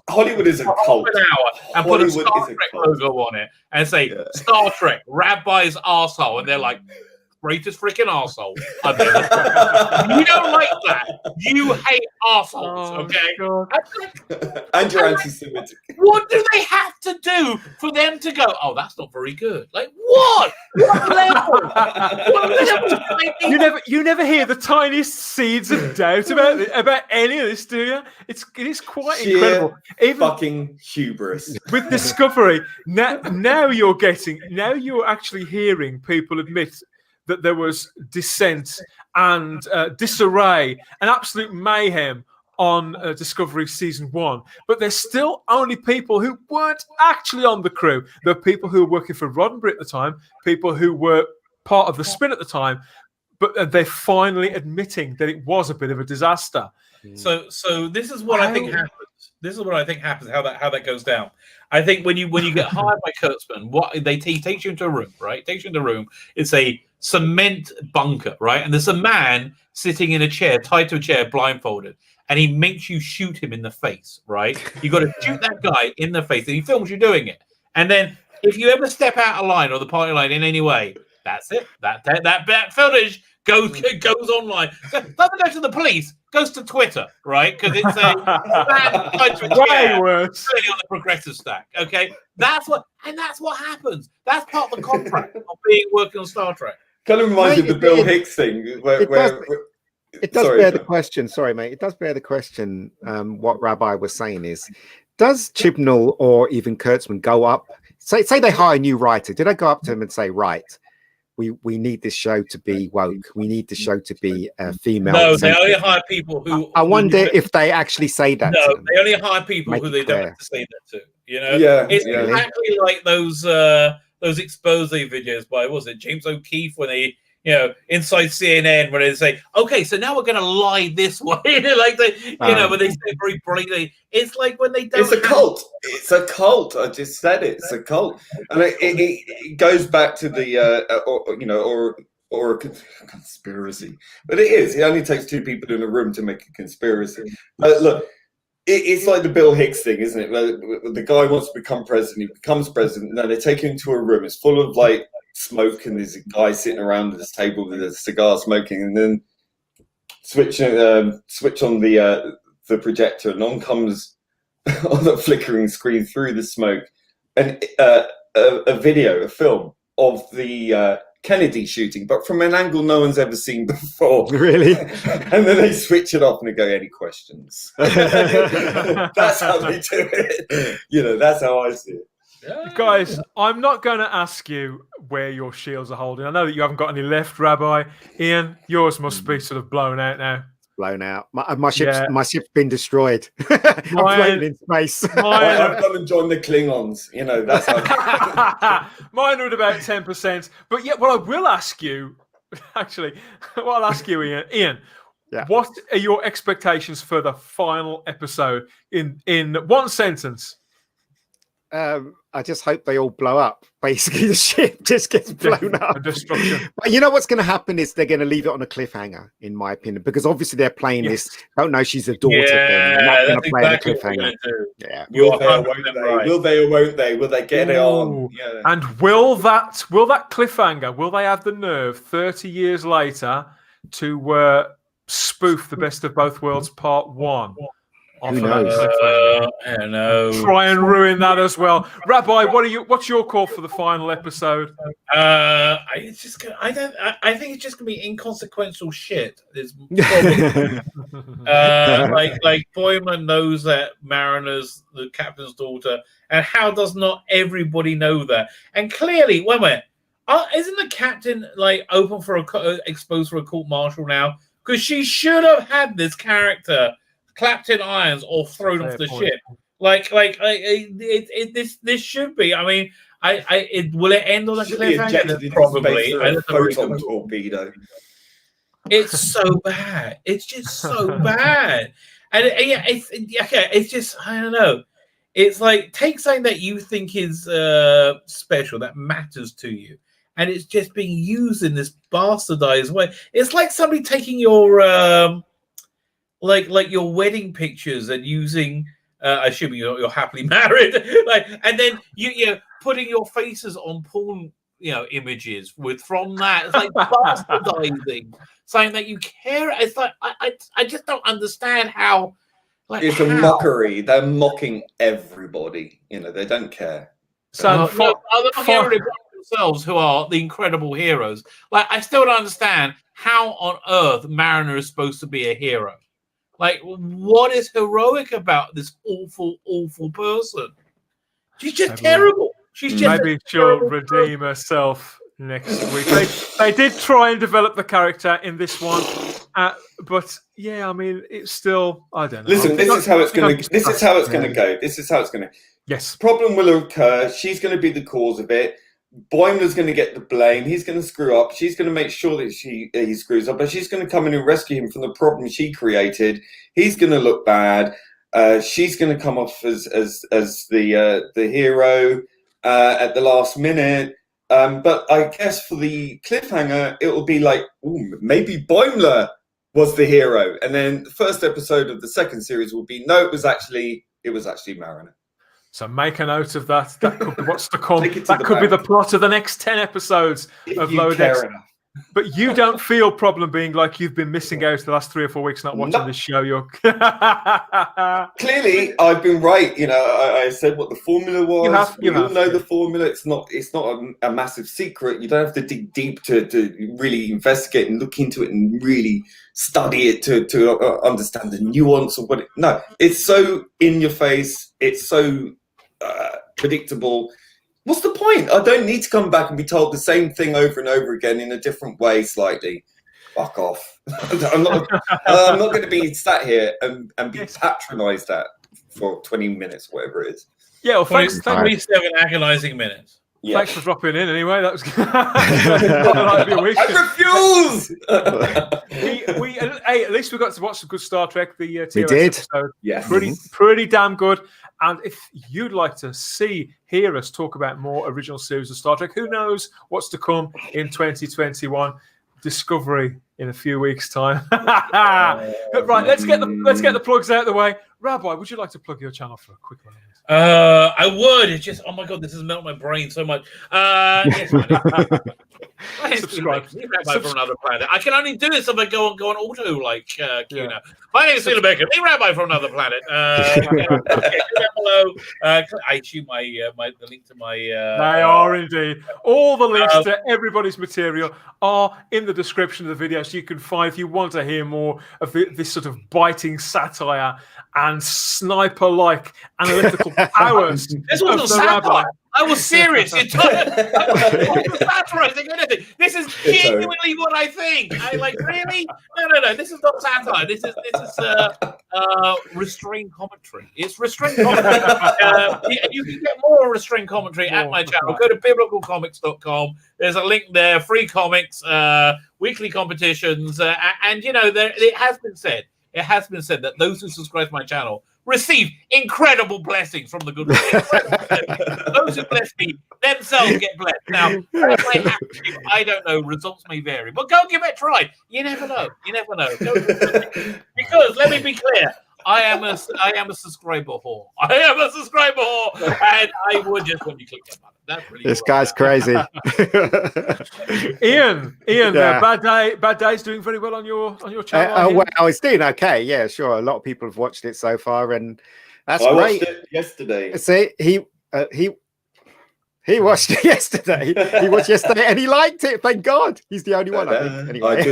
S4: Hollywood is a cult.
S2: An hour and put a Star Trek logo on it and say Star Trek Rabbi's arsehole, and they're like, greatest freaking arsehole. You don't like that. You hate arseholes, okay?
S4: And you're anti-Semitic.
S2: What do they have to do for them to go, oh, that's not very good? Like, what? What level? What level?
S1: You never hear the tiniest seeds of doubt about any of this, do you? It is quite incredible.
S4: Even fucking hubris.
S1: With Discovery, now you're actually hearing people admit that there was dissent and disarray and absolute mayhem on Discovery Season 1. But there's still only people who weren't actually on the crew. There are people who were working for Roddenberry at the time, people who were part of the spin at the time, but they're finally admitting that it was a bit of a disaster.
S2: So this is what I think happens. This is what I think happens. How that goes down. I think when you get hired by Kurtzman, he takes you into a room, right? Takes you into a room. It's a cement bunker, right? And there's a man sitting in a chair, tied to a chair, blindfolded, and he makes you shoot him in the face, right? You got to shoot that guy in the face, and he films you doing it. And then if you ever step out of line or the party line in any way, that's it. That footage goes online. Doesn't go to the police, goes to Twitter, right? Because it's a man tied to a chair on the progressive stack. Okay, that's what happens. That's part of the contract of working on Star Trek.
S4: Kind of reminds me of the Bill Hicks thing.
S3: It does bear the question. Sorry, mate. It does bear the question. What Rabbi was saying is, does Chibnall or even Kurtzman go up? Say they hire a new writer. Did I go up to him and say, right, we need this show to be woke. We need the show to be female.
S2: No, they only hire people who.
S3: I wonder if they actually say that.
S2: No, they only hire people who they don't have to say that to. It's exactly like those expose videos by James O'Keefe when they. Inside CNN, where they say, "Okay, so now we're going to lie this way," like but they say very blatantly. It's like when they don't.
S4: It's a cult. It's a cult. I just said it. It's a cult, and it goes back to the or a conspiracy. But it is. It only takes two people in a room to make a conspiracy. Look, it's like the Bill Hicks thing, isn't it? The guy wants to become president. He becomes president. Then they take him to a room. It's full of smoke, and there's a guy sitting around this table with a cigar smoking, and then switch on the projector, and on comes on the flickering screen through the smoke and a film of the Kennedy shooting, but from an angle no one's ever seen before.
S3: Really?
S4: And then they switch it off and they go, any questions? That's how they do it. That's how I see it.
S1: Guys, I'm not going to ask you where your shields are holding. I know that you haven't got any left, Rabbi. Ian, yours must be sort of blown out now.
S3: Blown out. My ship's been destroyed. I'm floating in space.
S4: I've gone and joined the Klingons. That's how.
S1: Mine are at about 10%. But yeah, what I will ask you, actually, Ian. Yeah. What are your expectations for the final episode in one sentence?
S3: I just hope they all blow up. Basically, the ship just gets blown up.
S1: Destruction.
S3: But you know what's going to happen is they're going to leave it on a cliffhanger, in my opinion, because obviously they're playing this. Don't know she's a daughter thing. And that's going to play exactly the cliffhanger.
S4: Yeah. Will they or won't they? Right. Will they or won't they? Will they get it on? Yeah.
S1: And will that cliffhanger? Will they have the nerve 30 years later to spoof the Best of Both Worlds Part 1?
S3: Who knows?
S2: I don't know.
S1: Try and ruin that as well. Rabbi, what's your call for the final episode?
S2: I think it's just gonna be inconsequential shit. Like Boimler knows that Mariner's the captain's daughter, and how does not everybody know that? And clearly, wait a minute, isn't the captain like open for exposed for a court martial now? Because she should have had this character clapped in irons or thrown off the ship. This should be. I mean, will it end on a cliffhanger? Probably.
S4: A photon torpedo.
S2: It's so bad. It's just so bad. And it's just, I don't know. It's like, take something that you think is special, that matters to you, and it's just being used in this bastardized way. It's like somebody taking your like your wedding pictures and using assuming you're happily married, and then you putting your faces on porn images from that. It's like bastardizing something that you care. It's like I just don't understand how.
S4: It's a mockery. They're mocking everybody. They don't care.
S2: So they're mocking everybody themselves, who are the incredible heroes. I still don't understand how on earth Mariner is supposed to be a hero. What is heroic about this awful, awful person? She's just terrible.
S1: Maybe she'll redeem herself next week. They did try and develop the character in this one, but yeah, I mean, it's still, I don't know.
S4: Listen, this is how it's going to. This is how it's going to go. This is how it's going to.
S1: Yes.
S4: Problem will occur. She's going to be the cause of it. Boimler's going to get the blame. He's going to screw up. She's going to make sure that he screws up, but she's going to come in and rescue him from the problem she created. He's going to look bad. She's going to come off as the hero at the last minute. But I guess for the cliffhanger, it will be like, ooh, maybe Boimler was the hero, and then the first episode of the second series will be, no, it was actually Mariner.
S1: So make a note of that. That could be what's to come. That could be the plot of the next 10 episodes of Lower Decks. But you don't feel problem being like you've been missing out the last 3 or 4 weeks not watching this show.
S4: Clearly, I've been right. I said what the formula was. You all know the formula. It's not a massive secret. You don't have to dig deep to really investigate and look into it and really study it to understand the nuance of what it. No, it's so in your face. It's so predictable. What's the point? I don't need to come back and be told the same thing over and over again in a different way slightly. Fuck off. I'm not going to be sat here and be patronised at for 20 minutes, whatever it is.
S1: Yeah, well, thanks.
S2: 27 agonising minutes.
S1: Yeah. Thanks for dropping in anyway. That was
S4: I refuse.
S1: Hey, at least we got to watch some good Star Trek. The TOS
S3: we did.
S1: Episode.
S4: Yes.
S1: Pretty damn good. And if you'd like to hear us talk about more original series of Star Trek, who knows what's to come in 2021? Discovery in a few weeks' time. Right, let's get the plugs out of the way. Rabbi, would you like to plug your channel for a quick one?
S2: I would. It's just, oh my god, this has melted my brain so much. Yes,
S1: subscribe
S2: from another planet. I can only do this if I go on auto Kuna. My name is Stephen Baker. Be Rabbi from another planet. Below. I assume the link to my.
S1: They are indeed. All the links to everybody's material are in the description of the video, so you can find if you want to hear more of this sort of biting satire and sniper-like analytical powers.
S2: This wasn't satire. I was serious. I wasn't satirizing anything. This is genuinely what I think. Really? No. This is not satire. This is restrained commentary. It's restrained commentary. You can get more restrained commentary at my channel. Go to biblicalcomics.com. There's a link there. Free comics, weekly competitions, and it has been said. It has been said that those who subscribe to my channel receive incredible blessings from the good Lord. Those who bless me themselves get blessed. Now, that might happen to you. I don't know. Results may vary, but go give it a try. You never know. You never know. Because let me be clear. I am a subscriber whore. I am a subscriber whore, and I would just when you click that button. That's really
S3: this guy's crazy.
S1: Ian, bad day's doing very well on your channel.
S3: Well, it's doing okay. Yeah, sure. A lot of people have watched it so far, and that's
S4: I
S3: great.
S4: watched it yesterday.
S3: See, he watched it yesterday. He watched yesterday, and he liked it. Thank God. He's the only one, I think. Anyway.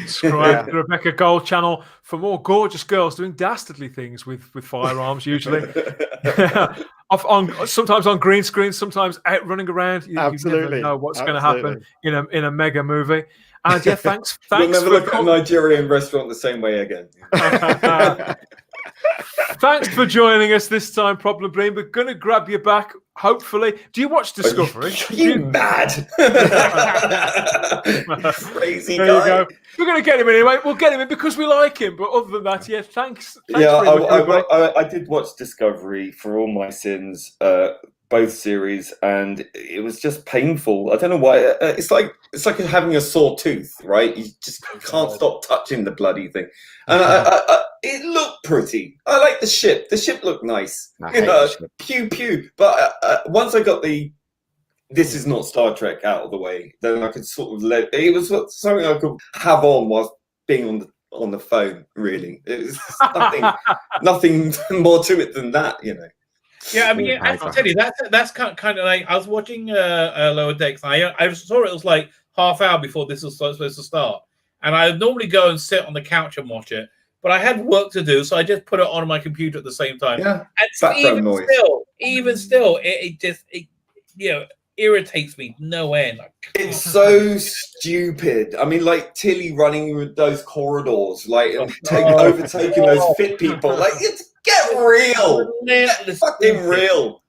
S1: Subscribe to the Rebecca Gold channel for more gorgeous girls doing dastardly things with firearms, usually. Sometimes on green screen, sometimes out running around. You never know what's going to happen in a mega movie. And yeah, thanks.
S4: You'll never look at a Nigerian restaurant the same way again.
S1: Thanks for joining us this time, Problem Bean. We're going to grab you back, hopefully. Do you watch Discovery?
S4: Are you mad? Crazy guy.
S1: There you go. We're going to get him anyway. We'll get him in because we like him. But other than that, yeah, thanks
S4: Yeah,
S1: very much,
S4: I did watch Discovery for all my sins, both series, and it was just painful. I don't know why. It's like having a sore tooth, right? You just can't stop touching the bloody thing. And it looked pretty. I like the ship. The ship looked nice. Pew pew. But once I got this is not Star Trek out of the way, then I could sort of it was something I could have on whilst being on the phone. Really, it was nothing more to it than that, you know.
S2: Yeah, I mean, I can tell you that's kind of like I was watching Lower Decks. I saw it was like half hour before this was supposed to start, and I would normally go and sit on the couch and watch it, but I had work to do, so I just put it on my computer at the same time.
S4: Yeah,
S2: and even still, it just irritates me no end.
S4: It's so stupid. I mean, like Tilly running those corridors, like overtaking those fit people. Like, get real. It's fucking real.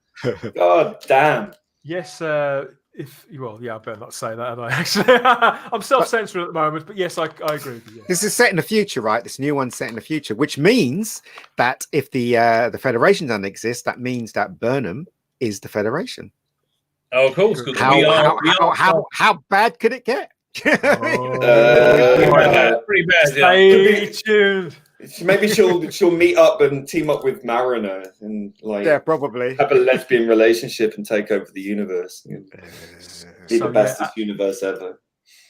S4: God damn.
S1: Yes. I better not say that. And I actually, I'm self-censoring at the moment, but yes, I agree with you.
S3: This is set in the future, right? This new one's set in the future, which means that if the Federation doesn't exist, that means that Burnham is the Federation.
S2: Oh, of course.
S3: How bad could it get?
S2: Pretty bad.
S1: Stay tuned.
S4: Maybe she'll meet up and team up with Mariner and
S3: probably
S4: have a lesbian relationship and take over the universe. Be the bestest universe ever.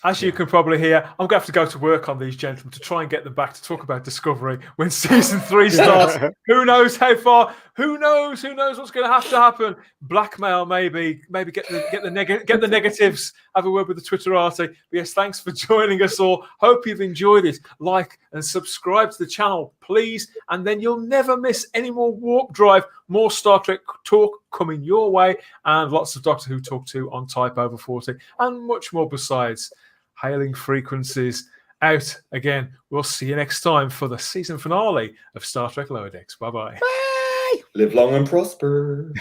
S1: As you can probably hear, I'm going to have to go to work on these gentlemen to try and get them back to talk about Discovery when season 3 starts. Who knows how far? Who knows what's going to happen? Blackmail, maybe get the negatives. Have a word with the Twitterati. But yes, thanks for joining us all. Hope you've enjoyed it. Like and subscribe to the channel, please, and then you'll never miss any more Warp Drive. More Star Trek talk coming your way, and lots of Doctor Who talk too on Type Over 40, and much more besides. Hailing frequencies out again. We'll see you next time for the season finale of Star Trek Lower Decks. Bye-bye.
S3: Bye.
S4: Live long and prosper.